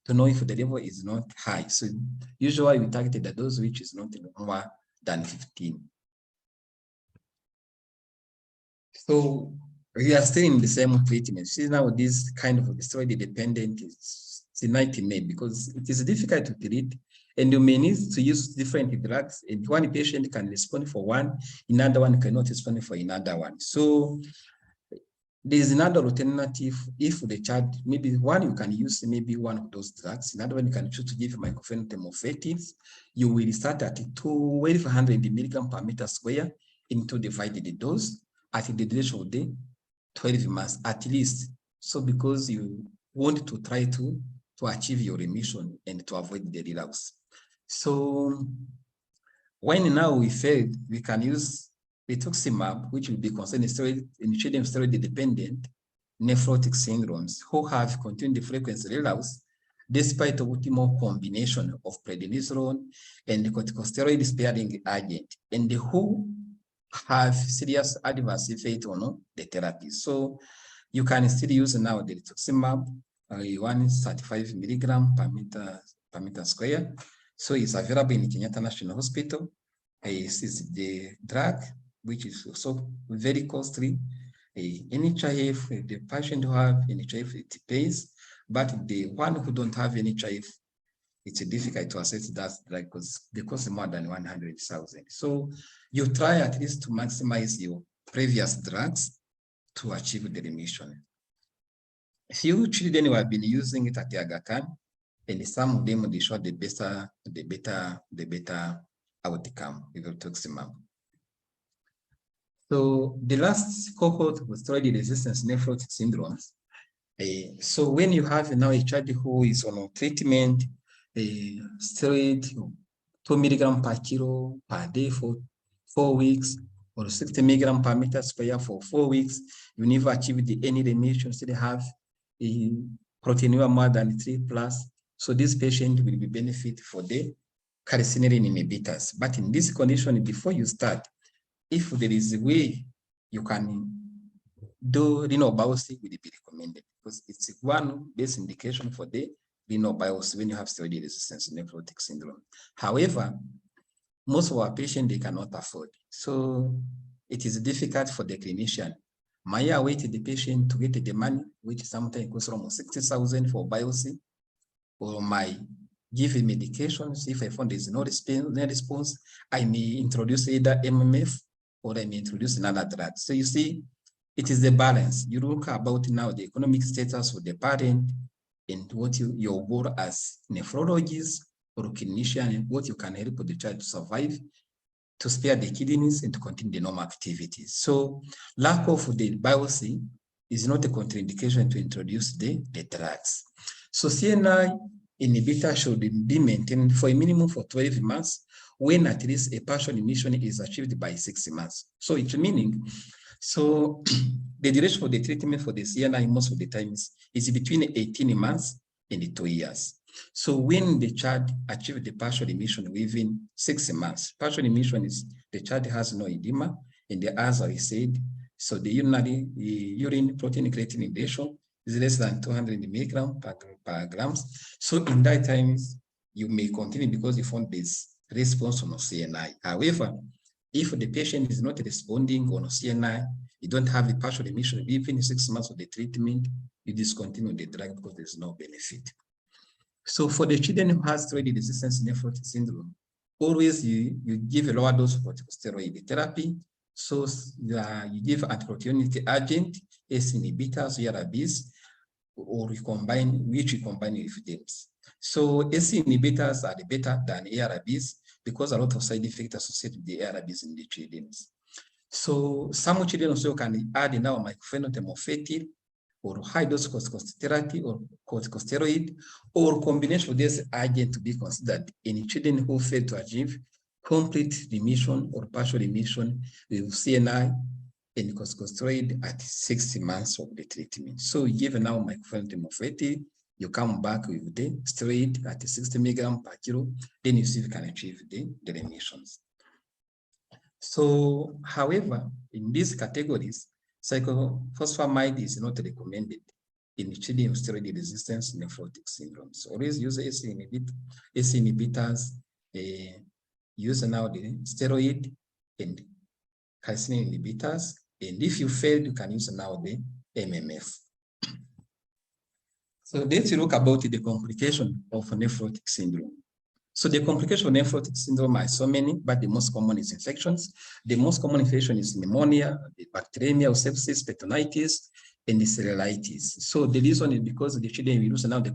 A: to know if the level is not high. So usually we target the dose which is not more than 15. So we are still in the same treatment. See now this kind of steroid dependent is made because it is difficult to treat and you may need to use different drugs and one patient can respond for one, another one cannot respond for another one. So there is another alternative if the child, maybe one you can use maybe one of those drugs, another one you can choose to give mycophenolate mofetil. You will start at 1200 milligram per meter square into divided the dose at the duration of the 12 months at least. So because you want to try to achieve your remission and to avoid the relapse. So when now we failed, we can use rituximab, which will be considered in children steroid dependent nephrotic syndromes who have continued frequency relapse despite the optimal combination of prednisolone and corticosteroid sparing agent, and who have serious adverse effect on the therapy. So you can still use now the rituximab, 135 milligram per meter square. So it's available in Kenyatta National Hospital. It's the drug, which is also very costly. NHIF, the patient who have NHIF, it pays, but the one who don't have NHIF, it's difficult to assess that drug because they cost more than 100,000. So you try at least to maximize your previous drugs to achieve the remission. Few children who have been using it at the Aga Khan, and some of them they show the better outcome with rituximab. So the last cohort was steroid resistance nephrotic syndromes. So when you have now a child who is on a treatment, steroid 2 milligram per kilo per day for 4 weeks, or 60 milligram per meter square for 4 weeks, you never achieved any remission, still have a proteinuria more than 3+. So this patient will be benefit for the calcineurin inhibitors. But in this condition, before you start, if there is a way you can do renal biopsy, will be recommended because it's one base indication for the renal biopsy when you have steroid resistance nephrotic syndrome. However, most of our patients, they cannot afford. So it is difficult for the clinician May I wait the patient to get the money, which sometimes costs almost 60,000 for biopsy, or my give him medications. If I find there's no response, I may introduce either MMF or I may introduce another drug. So you see, it is the balance. You look about now the economic status of the parent and what your goal as nephrologist or clinician and what you can help the child to survive, to spare the kidneys and to continue the normal activities. So lack of the biopsy is not a contraindication to introduce the drugs. So CNI inhibitor should be maintained for a minimum for 12 months when at least a partial remission is achieved by 6 months. So it's meaning, so the duration for the treatment for the CNI most of the times is between 18 months and 2 years. So when the child achieves the partial remission within 6 months, partial remission is the child has no edema, and as I said, so the urine protein creatinine ratio is less than 200 milligrams per grams. So in that time, you may continue because you found this response on CNI. However, if the patient is not responding on CNI, you don't have a partial remission within 6 months of the treatment, you discontinue the drug because there's no benefit. So for the children who has steroid-resistant nephrotic syndrome, always you give a lower dose of corticosteroid therapy. So you give antiproteinic agent, ACE inhibitors, ARBs, or you combine with them. So ACE inhibitors are better than ARBs because a lot of side effects associated with the ARBs in the children. So some children also can add now mycophenolate mofetil, or high-dose corticosteroid, or combination of this agent to be considered in children who fail to achieve complete remission or partial remission with CNI and corticosteroid at 60 months of the treatment. So you give now mycophenolate mofetil, you come back with the steroid at 60 milligrams per kilo, then you see if you can achieve the remissions. So, however, in these categories, cyclophosphamide is not recommended in children with steroid-resistant nephrotic syndrome. So always use ACE inhibitors, use now the steroid and calcineurin inhibitors. And if you fail, you can use now the MMF. So let's look about the complication of nephrotic syndrome. So the complication of nephrotic syndrome are so many, but the most common is infections. The most common infection is pneumonia, the bacteremia, sepsis, peritonitis, and the cellulitis. So the reason is because the children will lose now the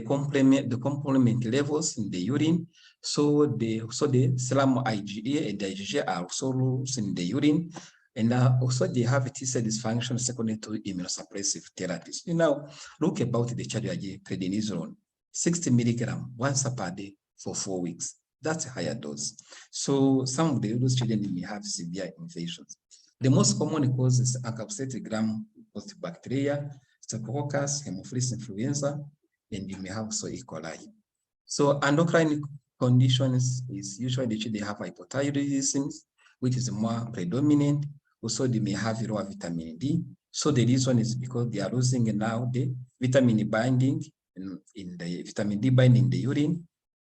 A: complement levels in the urine. So the serum IgA and the IgG are also loose in the urine. And also they have T-cell dysfunction secondary to immunosuppressive therapies. You know, look about the child prednisone, 60 milligrams once per day for 4 weeks. That's a higher dose. So some of those children may have severe infections. The most common causes are encapsulated gram-positive bacteria, Staphylococcus, Haemophilus influenza, and you may have also E. coli. So endocrine conditions is usually the children have hypothyroidism, which is more predominant. Also, they may have lower vitamin D. So the reason is because they are losing now the vitamin binding in the vitamin D binding in the urine,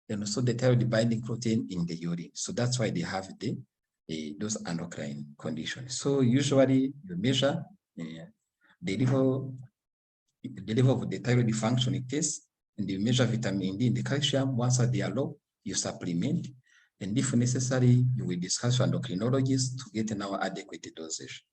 A: and also the thyroid binding protein in the urine. So that's why they have those endocrine conditions. So usually you measure the level of the thyroid functioning test, and you measure vitamin D and the calcium. Once they are low, you supplement. And if necessary, you will discuss with endocrinologists to get now adequate dosage.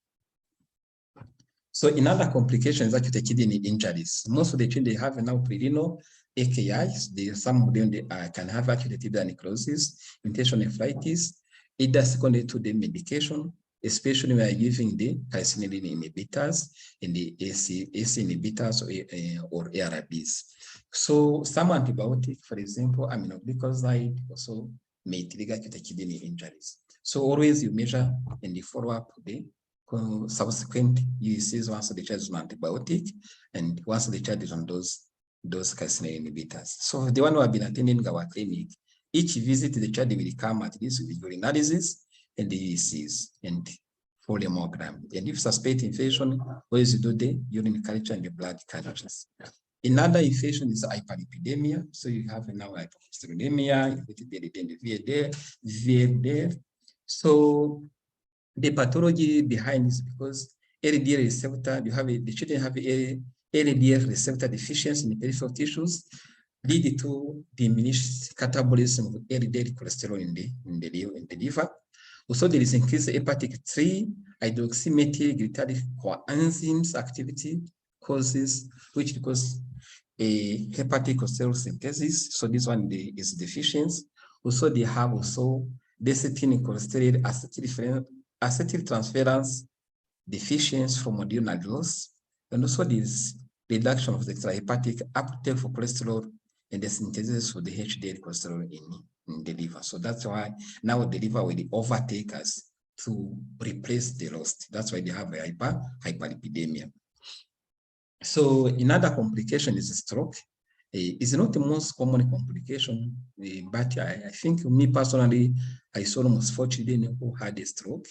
A: So in other complications, acute kidney injuries, most of the children have now prerenal AKIs. Some of them can have acute kidney necrosis, intentional nephritis, either secondary to the medication, especially when we are giving the calcineurin inhibitors and the ACE inhibitors or ARBs. So some antibiotics, for example, aminoglycoside, also may trigger acute kidney injuries. So always you measure and you follow up the subsequent uses once the child is on antibiotic and once the child is on those calcineurin inhibitors. So the one who have been attending our clinic, each visit the child will come at least with urinalysis and the ECs and polyomogram. And if suspect infection, always do the urine culture and the blood cultures. Another infection is hyperlipidemia. So you have now hypercholesterolemia, VLDL. So the pathology behind this because LDL receptor, the children have a LDL receptor deficiency in the peripheral tissues, lead to diminished catabolism of LDL cholesterol in the liver. Also, there is increased hepatic 3 hydroxymethyl coenzymes activity which causes a hepatic cholesterol synthesis. So this one is deficient. Also, they have also lecithin cholesterol acetyltransferase deficiency from adrenal loss, and also this reduction of the extrahepatic uptake for cholesterol and the synthesis of the HDL cholesterol in the liver. So that's why now the liver will overtake us to replace the lost. That's why they have a hyperlipidemia. So another complication is a stroke. It's not the most common complication, but I think me personally, I saw almost 4 children who had a stroke.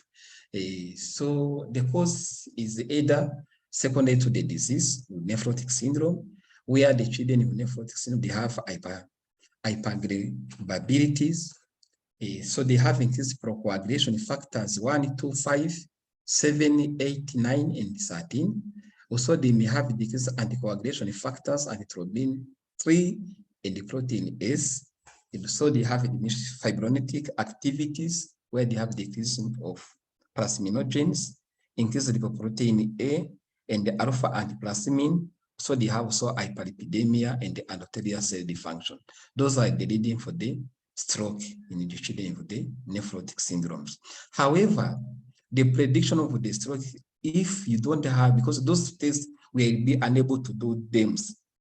A: So the cause is either secondary to the disease, nephrotic syndrome, where the children with nephrotic syndrome, they have hyperaggressibilities. So they have increased procoagulation factors 1, 2, 5, 7, 8, 9, and 13. Also, they may have decreased anticoagulation factors, antithrombin 3, and the protein S. And so they have diminished fibrinolytic activities where they have decrease of plasminogens, increased lipoprotein A, and the alpha antiplasmin. So they have also hyperlipidemia and the endothelial cell dysfunction. Those are the leading for the stroke in the children with the nephrotic syndromes. However, the prediction of the stroke, if you don't have, because those tests will be unable to do them,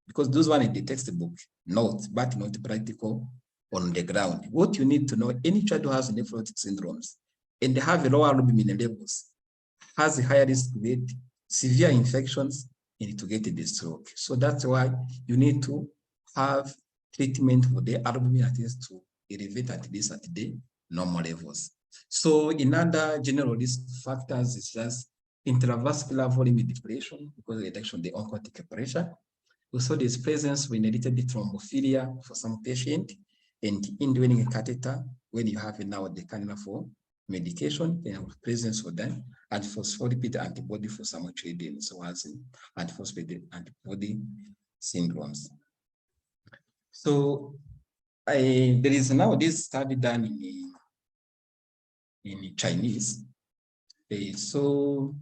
A: because those one in the textbook, but not practical on the ground. What you need to know, any child who has nephrotic syndromes and they have a lower albumin levels has a higher risk to get severe infections and to get the stroke. So that's why you need to have treatment for the albumin at least to elevate at least at the normal levels. So another general risk factors is just intravascular volume depletion because of the reduction of the oncotic pressure. Also, there's presence with a little bit thrombophilia for some patient, and indwelling a catheter when you have now the cannula for medication, they have presence for them, and phospholipid antibody for some children, so as in antiphospholipid antibody syndromes. So there is now this study done in Chinese. So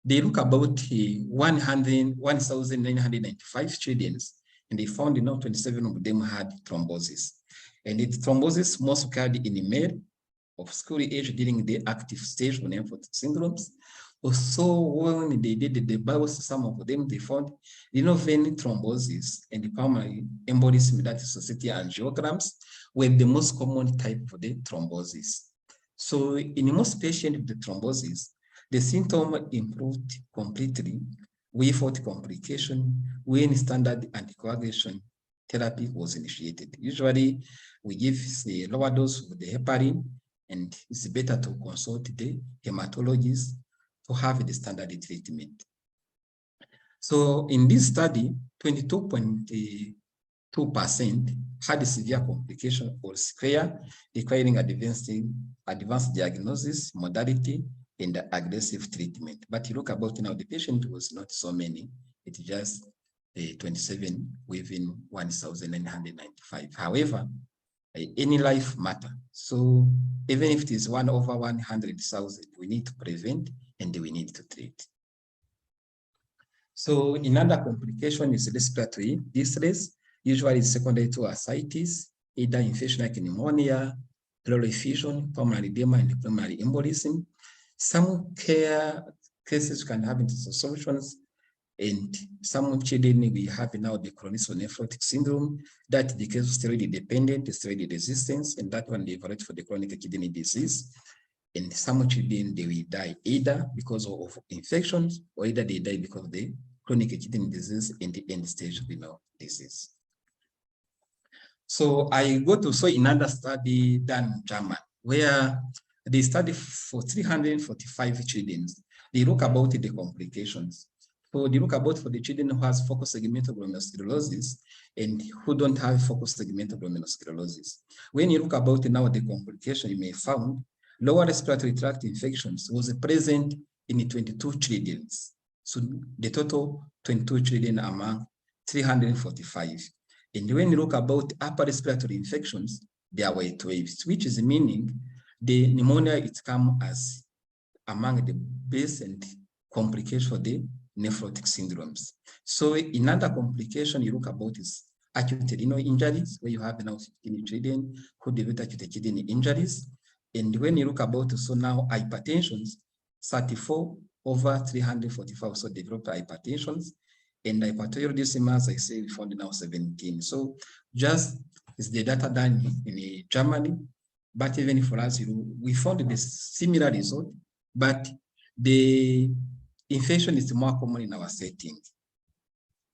A: they look about 1,995 children, and they found 27 of them had thrombosis. And the thrombosis most occurred in male of school age during the active stage of nephrotic syndromes. Also, when they did the biopsy, some of them they found vein thrombosis and the pulmonary embolism, that is society angiograms, were the most common type of the thrombosis. So in most patients with the thrombosis, the symptom improved completely without complication when standard anticoagulation therapy was initiated. Usually, we give the lower dose of the heparin, and it's better to consult the hematologist to have the standard treatment. So in this study, 22.2% had a severe complication or sequelae requiring advanced diagnosis, modality, and aggressive treatment. But you look about now, the patient was not so many, it's just 27 within 1,995. However, any life matter. So even if it is 1 over 100,000, we need to prevent and we need to treat. So another complication is respiratory distress, usually secondary to ascites, either infection like pneumonia, pleural effusion, pulmonary edema, and pulmonary embolism. Some cases can have solutions, and some children we have now the chronic nephrotic syndrome, that the case of steroid dependent, steroid resistance, and that one they evaluate for the chronic kidney disease. And some children they will die either because of infections or either they die because of the chronic kidney disease in the end stage renal disease. So I go to another study done in Germany where they study for 345 children. They look about the complications. So they look about for the children who has focal segmental glomerulosclerosis and who don't have focal segmental glomerulosclerosis. When you look about now the complication, you may found lower respiratory tract infections was present in 22 children. So the total 22 children among 345. And when you look about upper respiratory infections, there were 12, which is meaning the pneumonia it comes as among the base and complications for the nephrotic syndromes. So another complication you look about is acute renal injuries, where you have now 15 children who develop acute kidney injuries. And when you look about so now hypertensions, 34 over 345 so developed hypertensions, and hyperthyroidism, as I say, we found now 17. So just is the data done in Germany, but even for us, we found this similar result, but the infection is more common in our setting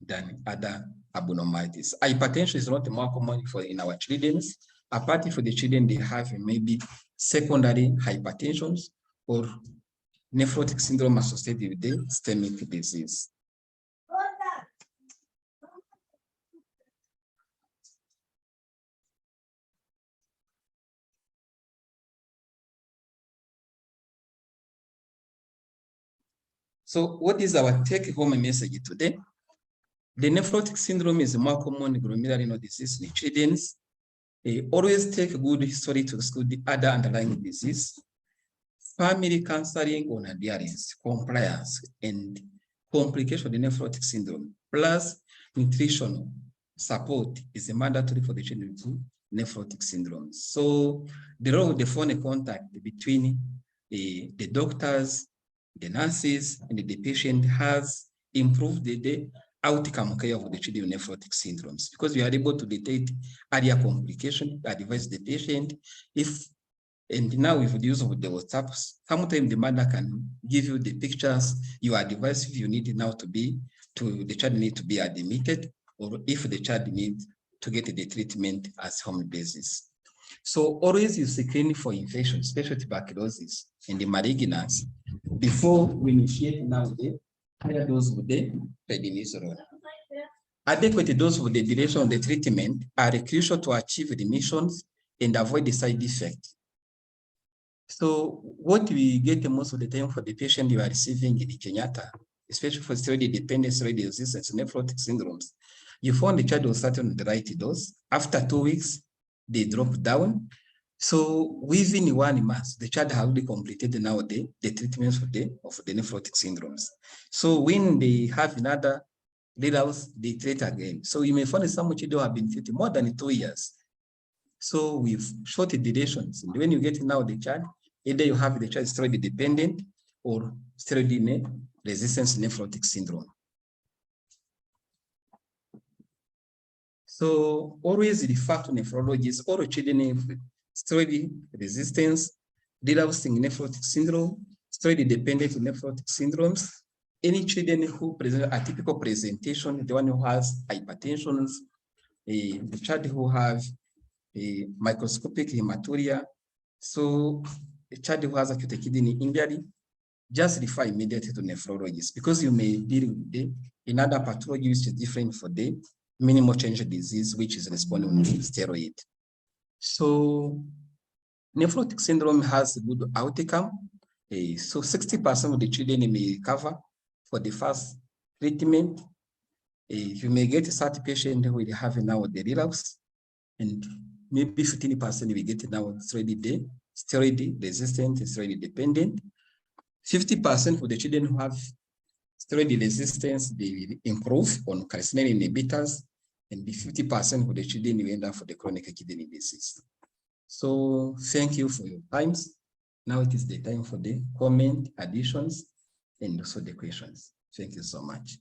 A: than other abnormalities. Hypertension is not more common in our children. Apart from the children, they have maybe secondary hypertensions or nephrotic syndrome associated with the systemic disease. So what is our take-home message today? The nephrotic syndrome is a more common glomerular renal disease in children. Always take a good history to exclude the other underlying disease. Family counseling on adherence, compliance, and complication of the nephrotic syndrome, plus nutritional support is a mandatory for the children with nephrotic syndrome. So the role of the phone contact between the doctors, the nurses, and the patient has improved the outcome care of the children with nephrotic syndromes, because we are able to detect earlier complication, advise the patient. And now with the use of the WhatsApp, sometimes the mother can give you the pictures, you advise if you need now the child need to be admitted, or if the child needs to get the treatment as home basis. So always you screen for infection, especially tuberculosis and the malignancy, before we initiate now the higher dose of the prednisone. Adequate dose of the duration of the treatment are crucial to achieve the missions and avoid the side effect. So what we get most of the time for the patient you are receiving in the Kenyatta, especially for steroid-dependent steroid-resistant nephrotic syndromes, you found the child was starting on the right dose. After 2 weeks, they drop down. So within 1 month, the child has already completed now the treatments of the nephrotic syndromes. So when they have another relapse, they treat again. So you may find some children have been treated more than 2 years. So with short durations, and when you get now the child, either you have the child steroid dependent or steroid resistant nephrotic syndrome. So always refer to nephrologists or children with steroid resistance, relapsing nephrotic syndrome, steroid dependent nephrotic syndromes. Any children who present a typical presentation, the one who has hypertension, the child who have a microscopic hematuria, so a child who has acute kidney injury, just refer immediately to nephrologists, because you may deal with another pathology which is different for the minimal change disease, which is responding to steroid. So nephrotic syndrome has a good outcome. So 60% of the children may recover for the first treatment. You may get a certain patient who will have now the relapse, and maybe 15% we get now steroid resistant, steroid dependent. 50% for the children who have steroid resistance, they will improve on calcineurin inhibitors, and the 50% for the children who end up for the chronic kidney disease. So thank you for your times. Now it is the time for the comment, additions, and also the questions. Thank you so much.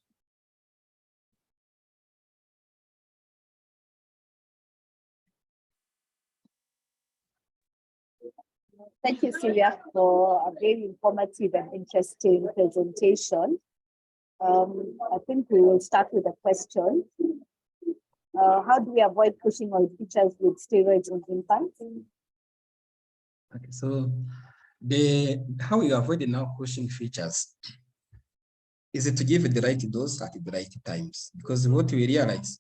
C: Thank you, Sylvia, for a very informative and interesting presentation. I think we will start with a question. How do we avoid pushing our features with steroids in infants?
A: Okay, so how we avoid now pushing features is it to give it the right dose at the right times, because what we realize,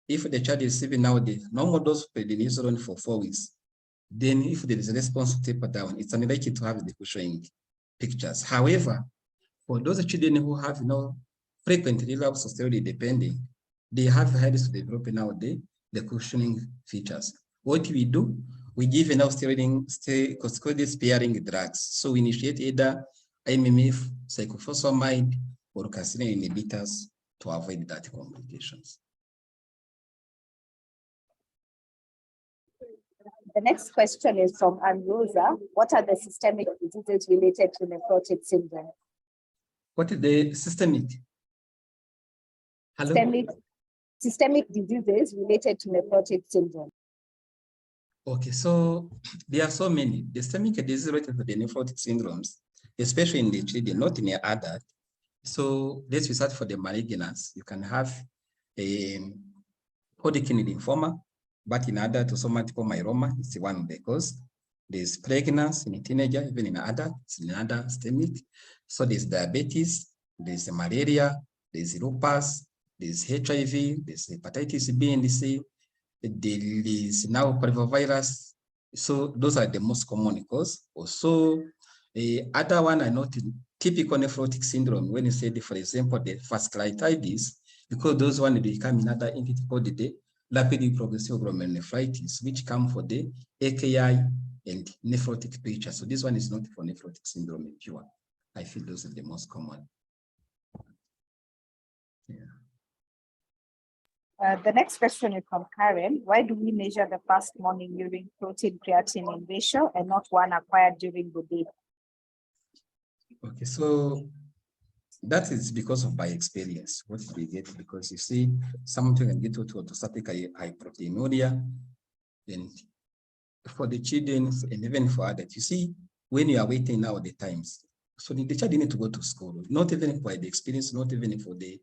A: if the child is receiving now the normal dose of prednisone for 4 weeks, then if there is a response to taper down, it's unlikely to have the pushing pictures. However, For those children who have frequent relapse or steroid depending, they have had to develop now the cushioning features. What we do, we give steroid sparing drugs. So we initiate either MMF, cyclophosphamide, or calcineurin inhibitors to avoid that complications.
C: The next question is from Anrosa. What are the systemic diseases related to nephrotic syndrome?
A: What is the systemic? Hello?
C: Systemic diseases related to nephrotic syndrome.
A: Okay, so there are so many. The systemic diseases related to the nephrotic syndromes, especially in the children, not in the adult. So let's start for the malignance. You can have a Hodgkin lymphoma, but in adult, also multiple myeloma is one of the cause. There's pregnancy in a teenager, even in adult, it's another systemic. So there's diabetes, there's malaria, there's lupus, there's HIV, there's hepatitis B and C, there is now parvovirus. So those are the most common cause. Also, other one are not typical nephrotic syndrome. When you say, for example, the vasculitides, because those one become another entity called the rapidly progressive glomerulonephritis, which come for the AKI and nephrotic picture. So this one is not for nephrotic syndrome in pure. I feel those are the most common. Yeah.
C: The next question is from Karen. Why do we measure the first morning urine protein creatinine ratio and not one acquired during the day?
A: Okay, so that is because of by experience, what we get, because you see, something can get to orthostatic hypoproteinuria, and for the children and even for adults, you see, when you are waiting now the times, so the child need to go to school, not even for the experience, not even for the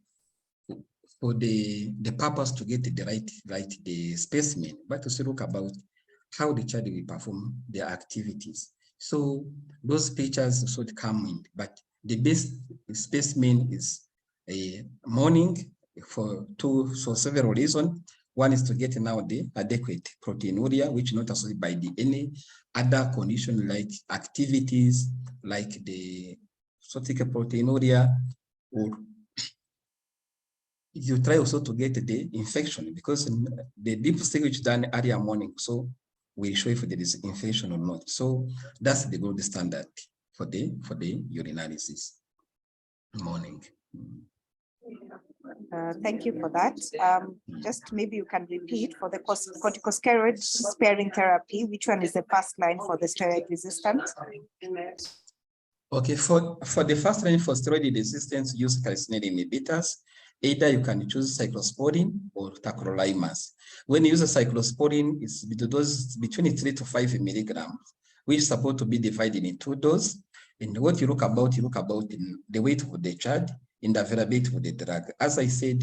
A: purpose to get the right specimen, but to look about how the child will perform their activities. So those pictures should come in, but the best specimen is a morning for several reasons. One is to get now the adequate proteinuria, which is not associated by any other condition like activities, like the cirrhotic proteinuria, or you try also to get the infection, because the deep stage done earlier morning, so we'll show if there is infection or not. So that's the gold standard for the urinalysis morning.
C: Thank you for that. Just maybe you can repeat for the corticosteroid sparing therapy, which one is the first line for the steroid resistance?
A: Okay, for the first line for steroid resistance, use calcineurin inhibitors. Either you can choose cyclosporine or tacrolimus. When you use a cyclosporine, it's between 3 to 5 milligrams, which is supposed to be divided in 2 doses. And what you look about in the weight of the child, in the availability of the drug. As I said,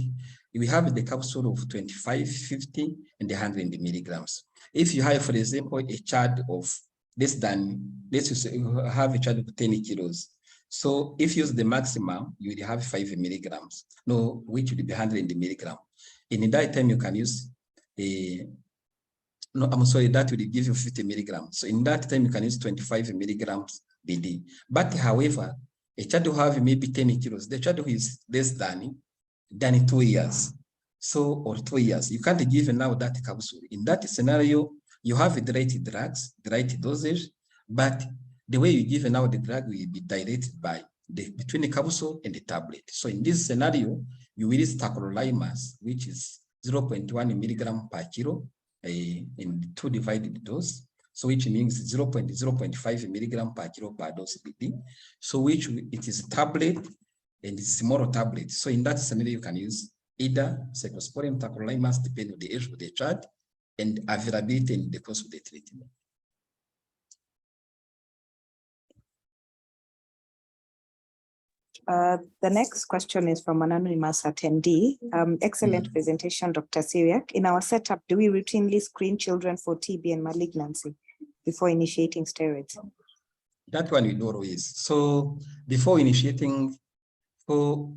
A: we have the capsule of 25, 50, and 100 milligrams. If you have, for example, a child of less than, let's say you have a child of 10 kilos. So if you use the maximum, you will have 5 milligrams, which will be 100 milligrams. In that time, you can use that will give you 50 milligrams. So in that time, you can use 25 milligrams BD. But however, a child who have maybe 10 kilos, the child who is less than 2 years, so, or 2 years, you can't give now that capsule. In that scenario, you have the right drugs, the right dosage, but the way you give now the drug will be directed by between the capsule and the tablet. So in this scenario, you will use tacrolimus, which is 0.1 milligram per kilo in 2 divided dose. So which means 0.5 milligram per kilo per dose BD. So which it is a tablet and it's smaller tablet. So in that scenario, you can use either cyclosporine, tacrolimus, depending on the age of the child and availability and the cost of the treatment.
C: The next question is from an anonymous attendee. Excellent presentation, Dr. Syriac. In our setup, do we routinely screen children for TB and malignancy before initiating steroids?
A: That one we do always. So before initiating for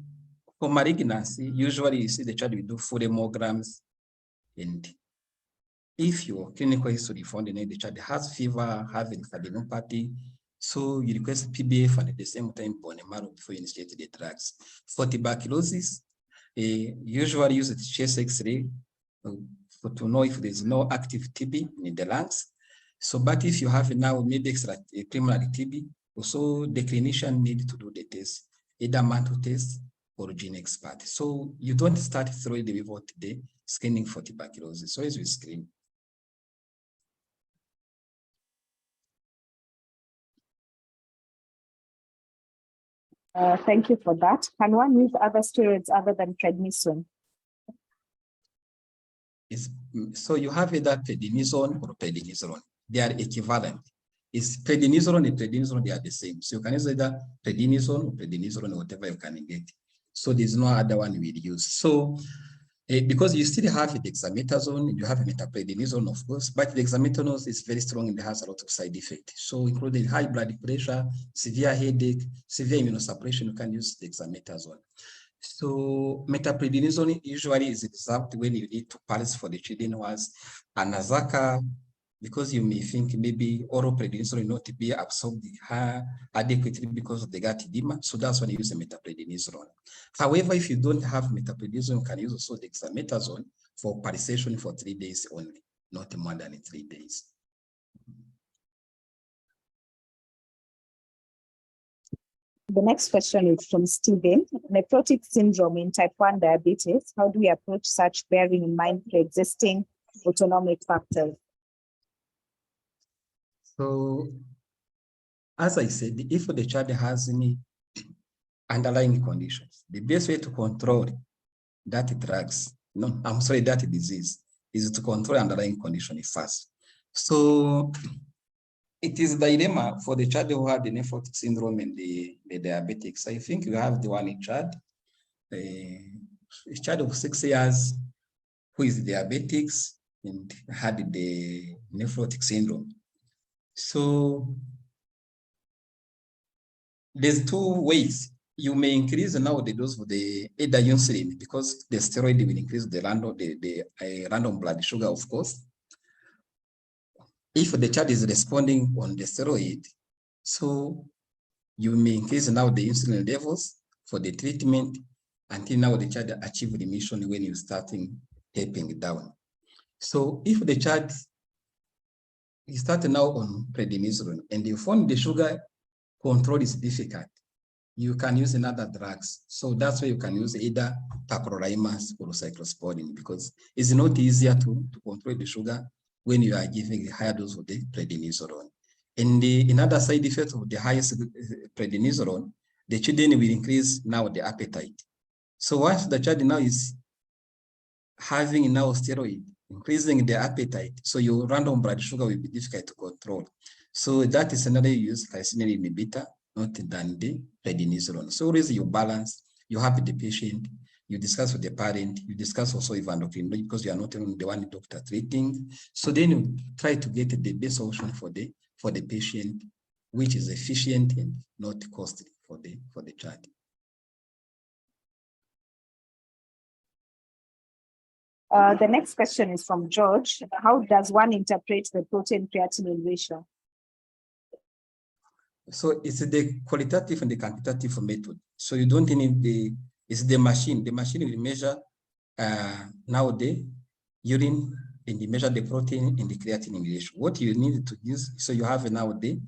A: malignancy, usually you see the child will do 40 milligrams. And if your clinical history found in the child has fever, having cardiomyopathy, So you request PBF and at the same time bone marrow before you initiate the drugs. For tuberculosis, usually use the chest X-ray to know if there's no active TB in the lungs. So, but if you have now maybe extra pulmonary TB, also the clinician need to do the test, either mantle test or gene expert. So you don't start throwing the without the screening for tuberculosis. So as we screen.
C: Thank you for that. Can one use other steroids other than prednisone?
A: So you have either prednisone or prednisolone. They are equivalent. It's prednisolone and prednisolone, they are the same. So you can use either prednisone or prednisolone, whatever you can get. So there's no other one we'll use. So because you still have the dexamethasone, you have metaprednisone, of course, but the dexamethasone is very strong and has a lot of side effects. So including high blood pressure, severe headache, severe immunosuppression, you can use dexamethasone. So metaprednisone usually is reserved when you need to pulse for the children who has anazaka, because you may think maybe oral prednisone not be absorbed adequately because of the gut edema. So that's when you use the metaprednisone. However, if you don't have metaprednisone, you can use also dexamethasone for pulsation for 3 days only, not more than 3 days.
C: The next question is from Stephen. Nephrotic syndrome in type 1 diabetes, how do we approach such bearing in mind pre-existing autonomic factors?
A: So, as I said, if the child has any underlying conditions, the best way to control that that disease is to control underlying condition first. So it is the dilemma for the child who had the nephrotic syndrome and the diabetics. I think you have the one in Chad, a child of 6 years who is diabetics and had the nephrotic syndrome. So there's 2 ways. You may increase now the dose of the either insulin, because the steroid will increase the random blood sugar, of course. If the child is responding on the steroid, so you may increase now the insulin levels for the treatment until now the child achieve remission when you're starting taping down. So if the child is starting now on prednisone and you find the sugar control is difficult, you can use another drugs. So that's why you can use either tacrolimus or cyclosporine, because it's not easier to control the sugar when you are giving a higher dose of the prednisolone. And another side effect of the highest prednisolone, the children will increase now the appetite. So once the child now is having now steroid, increasing the appetite, so your random blood sugar will be difficult to control. So that is another use calcineurin inhibitor, not than the prednisolone. So always you balance, you have the patient, you discuss with the parent, you discuss also with endocrinologist, because you are not only the one doctor treating. So then you try to get the best solution for the patient, which is efficient and not costly for the child.
C: The next question is from George. How does one interpret the protein creatinine ratio?
A: So it's the qualitative and the quantitative method. So you don't need it's the machine. The machine will measure now the urine and they measure the protein and the creatinine ratio. What you need to use, so you have now the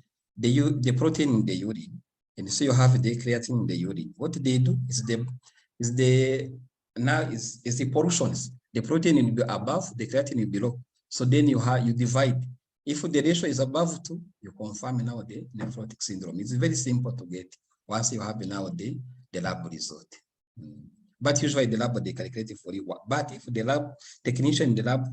A: protein in the urine, and so you have the creatinine in the urine. What they do is the portions. The protein will be above, the creatinine below. So then you divide. If the ratio is above 2, you confirm now the nephrotic syndrome. It's very simple to get once you have now the lab result. But usually the lab, they calculate it for you. But if the lab technician in the lab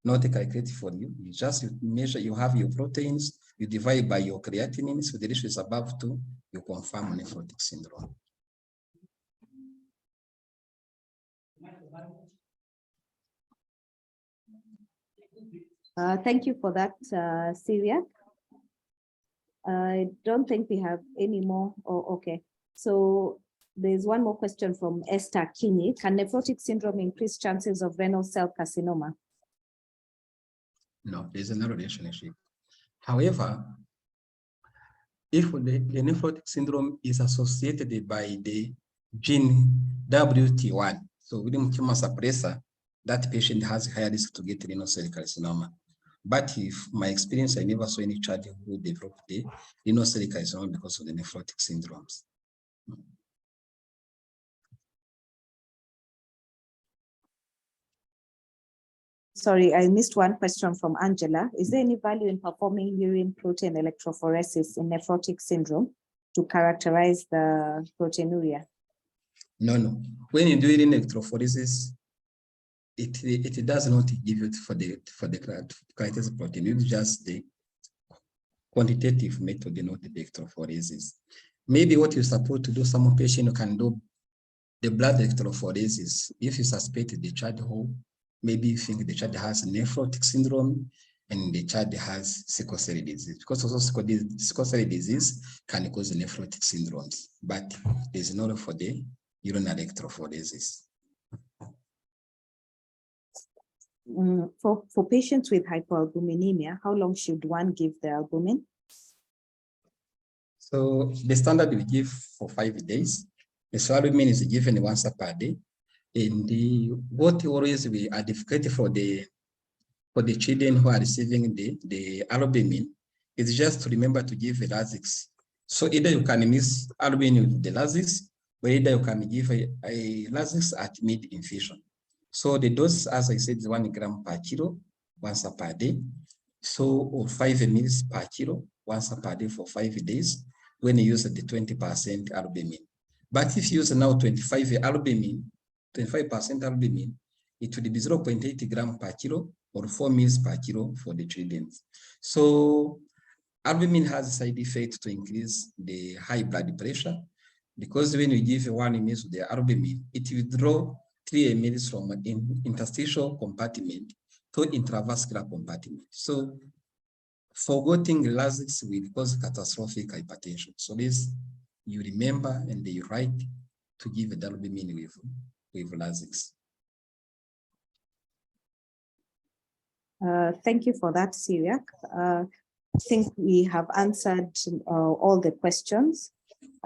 A: not calculate it for you, you just measure, you have your proteins, you divide by your creatinine, so the ratio is above 2, you confirm nephrotic syndrome.
C: Thank you for that, Syria. I don't think we have any more. Oh, okay. So there's one more question from Esther Kinney. Can nephrotic syndrome increase chances of renal cell carcinoma?
A: No, there's no relationship. However, if the nephrotic syndrome is associated by the gene WT1, so within tumor suppressor, that patient has higher risk to get renal cell carcinoma. But if my experience, I never saw any child who developed the renal cell carcinoma because of the nephrotic syndromes.
C: Sorry, I missed one question from Angela. Is there any value in performing urine protein electrophoresis in nephrotic syndrome to characterize the proteinuria?
A: No. When you do urine electrophoresis, it does not give it for the characterize protein. It's just the quantitative method, not the electrophoresis. Maybe what you're supposed to do, some patient can do the blood electrophoresis. If you suspect the child who maybe you think the child has nephrotic syndrome and the child has sickle cell disease, because also sickle cell disease can cause nephrotic syndromes, but there's no for the urine electrophoresis.
C: For patients with hypoalbuminemia, how long should one give the albumin?
A: So the standard we give for 5 days. The albumin is given once per day. And what always we are difficult for the children who are receiving the albumin is just to remember to give a Lasix. So either you can mix albumin with the Lasix, or either you can give a Lasix at mid-infusion. So the dose, as I said, is 1 gram per kilo once per day. So, or 5 ml per kilo once per day for 5 days when you use the 20% albumin. But if you use now 25% albumin, it would be 0.8 gram per kilo or 4 ml per kilo for the children. So albumin has a side effect to increase the high blood pressure, because when you give 1 ml of the albumin, it will draw 3 ml from an interstitial compartment to intravascular compartment. So forgetting Lasix will cause catastrophic hypertension. So this you remember and you write to give a albumin with Lasix.
C: Thank you for that, Syriac. I think we have answered all the questions.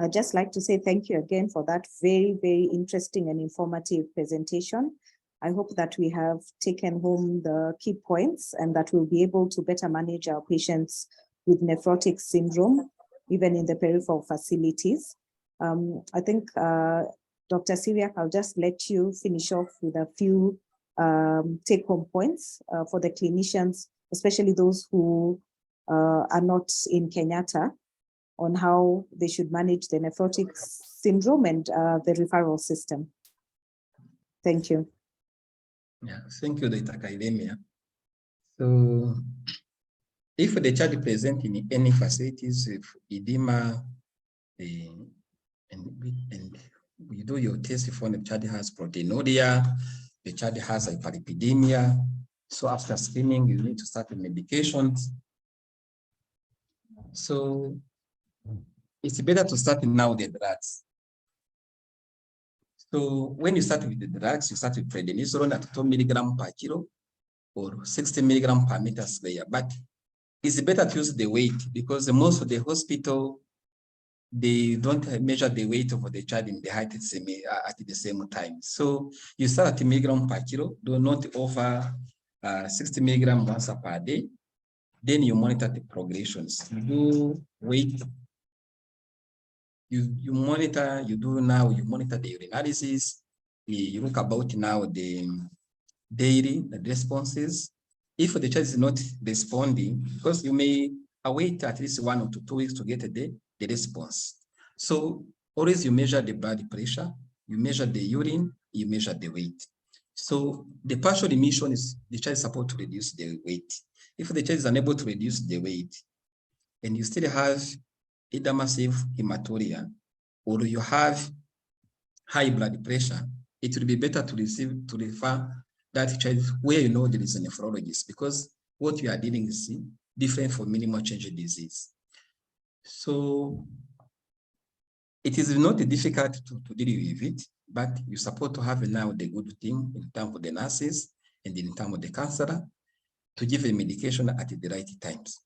C: I'd just like to say thank you again for that very, very interesting and informative presentation. I hope that we have taken home the key points and that we'll be able to better manage our patients with nephrotic syndrome, even in the peripheral facilities. I think, Dr. Syriac, I'll just let you finish off with a few take-home points for the clinicians, especially those who are not in Kenyatta, on how they should manage the nephrotic syndrome and the referral system. Thank you.
A: Yeah, thank you, Dr. Academia. So if the child present in any facilities with edema, and you do your test if the child has proteinuria, the child has hyperlipidemia. So after screening, you need to start the medications. So it's better to start now the drugs. So when you start with the drugs, you start with prednisolone at 2 milligrams per kilo or 60 milligrams per meter square. But it's better to use the weight, because most of the hospital, they don't measure the weight of the child in the height at the same time. So you start at 1 milligram per kilo, do not over 60 milligrams once per day. Then you monitor the progressions. You do weight. You monitor, you monitor the urinalysis. You look about now the daily responses. If the child is not responding, because you may await at least 1 to 2 weeks to get the response. So always you measure the blood pressure, you measure the urine, you measure the weight. So the partial remission is the child is supposed to reduce the weight. If the child is unable to reduce the weight and you still have either massive hematuria or you have high blood pressure, it will be better to refer that child where you know there is a nephrologist, because what you are dealing is different from minimal change disease. So it is not difficult to deal with it, but you support to have now the good team in terms of the nurses and in terms of the counselor to give a medication at the right times.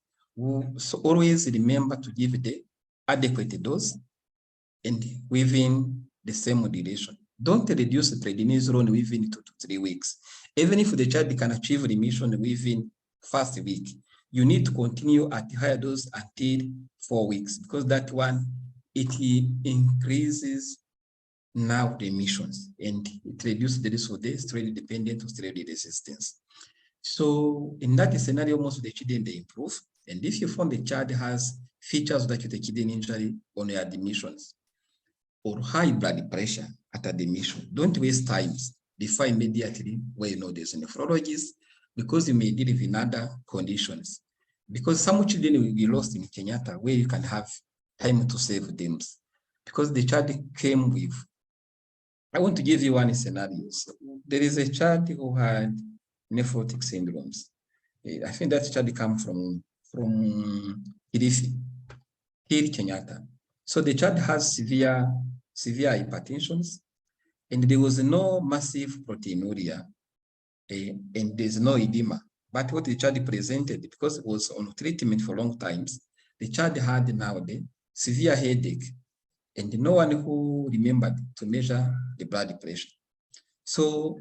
A: So always remember to give the adequate dose and within the same duration. Don't reduce the prednisone within 2 to 3 weeks. Even if the child can achieve remission within first week, you need to continue at higher dose until 4 weeks, because that one, it increases now remissions and it reduces the risk of the steroid dependent or steroid resistance. So in that scenario, most of the children, they improve. And if you find the child has features that the kidney injury on your admissions or high blood pressure at admission, don't waste time. Define immediately where you know there's a nephrologist, because you may deal with other conditions. Because some children will be lost in Kenyatta where you can have time to save them. Because the child came with, I want to give you one scenario. So there is a child who had nephrotic syndromes. I think that child comes from Kilifi, here Kenyatta. So the child has severe hypertension, and there was no massive proteinuria, and there's no edema. But what the child presented, because it was on treatment for long times, the child had now the severe headache, and no one who remembered to measure the blood pressure. So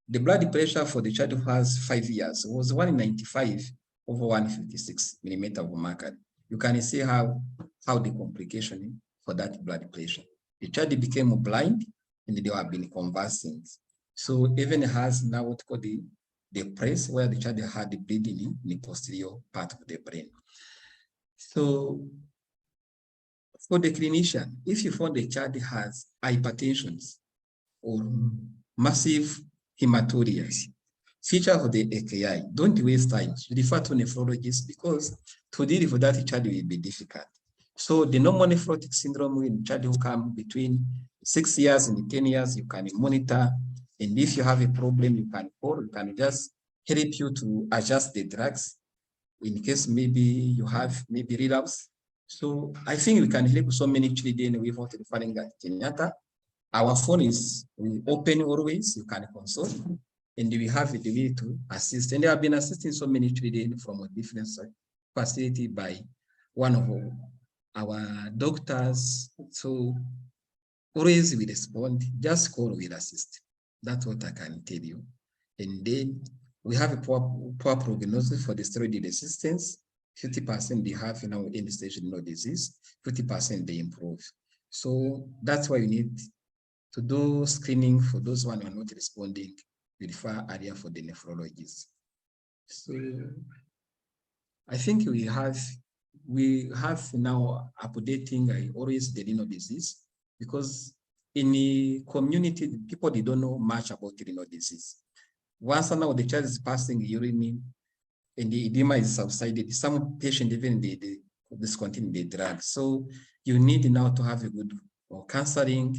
A: the blood pressure for the child who has 5 years was 195 over 156 millimeter of mercury. You can see how the complication for that blood pressure. The child became blind and they have been convulsing. So even has now what called the press, where the child had the bleeding in the posterior part of the brain. So for the clinician, if you find the child has hypertension or massive hematuria, feature of the AKI, don't waste time. Refer to nephrologist, because to deal with that child will be difficult. So the normal nephrotic syndrome in child who come between 6 years and 10 years, you can monitor. And if you have a problem, you can call, you can just help you to adjust the drugs in case maybe you have relapse. So I think we can help so many children without referring at Kenyatta. Our phone is open always, you can consult, and we have the way to assist. And they have been assisting so many children from a different facility by one of our doctors. So always we respond, just call, we'll assist. That's what I can tell you. And then we have a poor prognosis for the steroid resistance. 50% they have end stage renal disease, 50% they improve. So that's why we need to do screening for those who are not responding. We refer area for the nephrologist. So I think we have now updating always the renal disease, because in the community, people, they don't know much about renal disease. Once now the child is passing urine and the edema is subsided, some patient even they discontinue the drug. So you need now to have a good counseling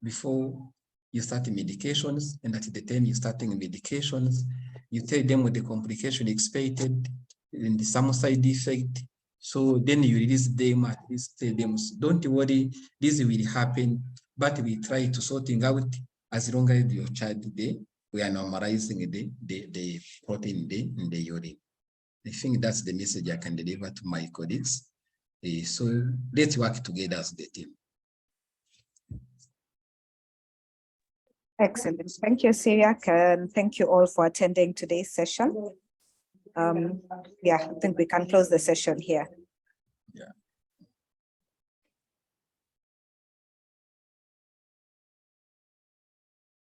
A: before you start medications, and at the time you're starting medications, you tell them what the complication expected and some side effect. So then you release them, at least tell them, don't worry, this will happen, but we try to sorting out as long as your child we are normalizing the protein in the urine. I think that's the message I can deliver to my colleagues. So let's work together as the team.
C: Excellent. Thank you, Syriac, and thank you all for attending today's session. Yeah, I think we can close the session here.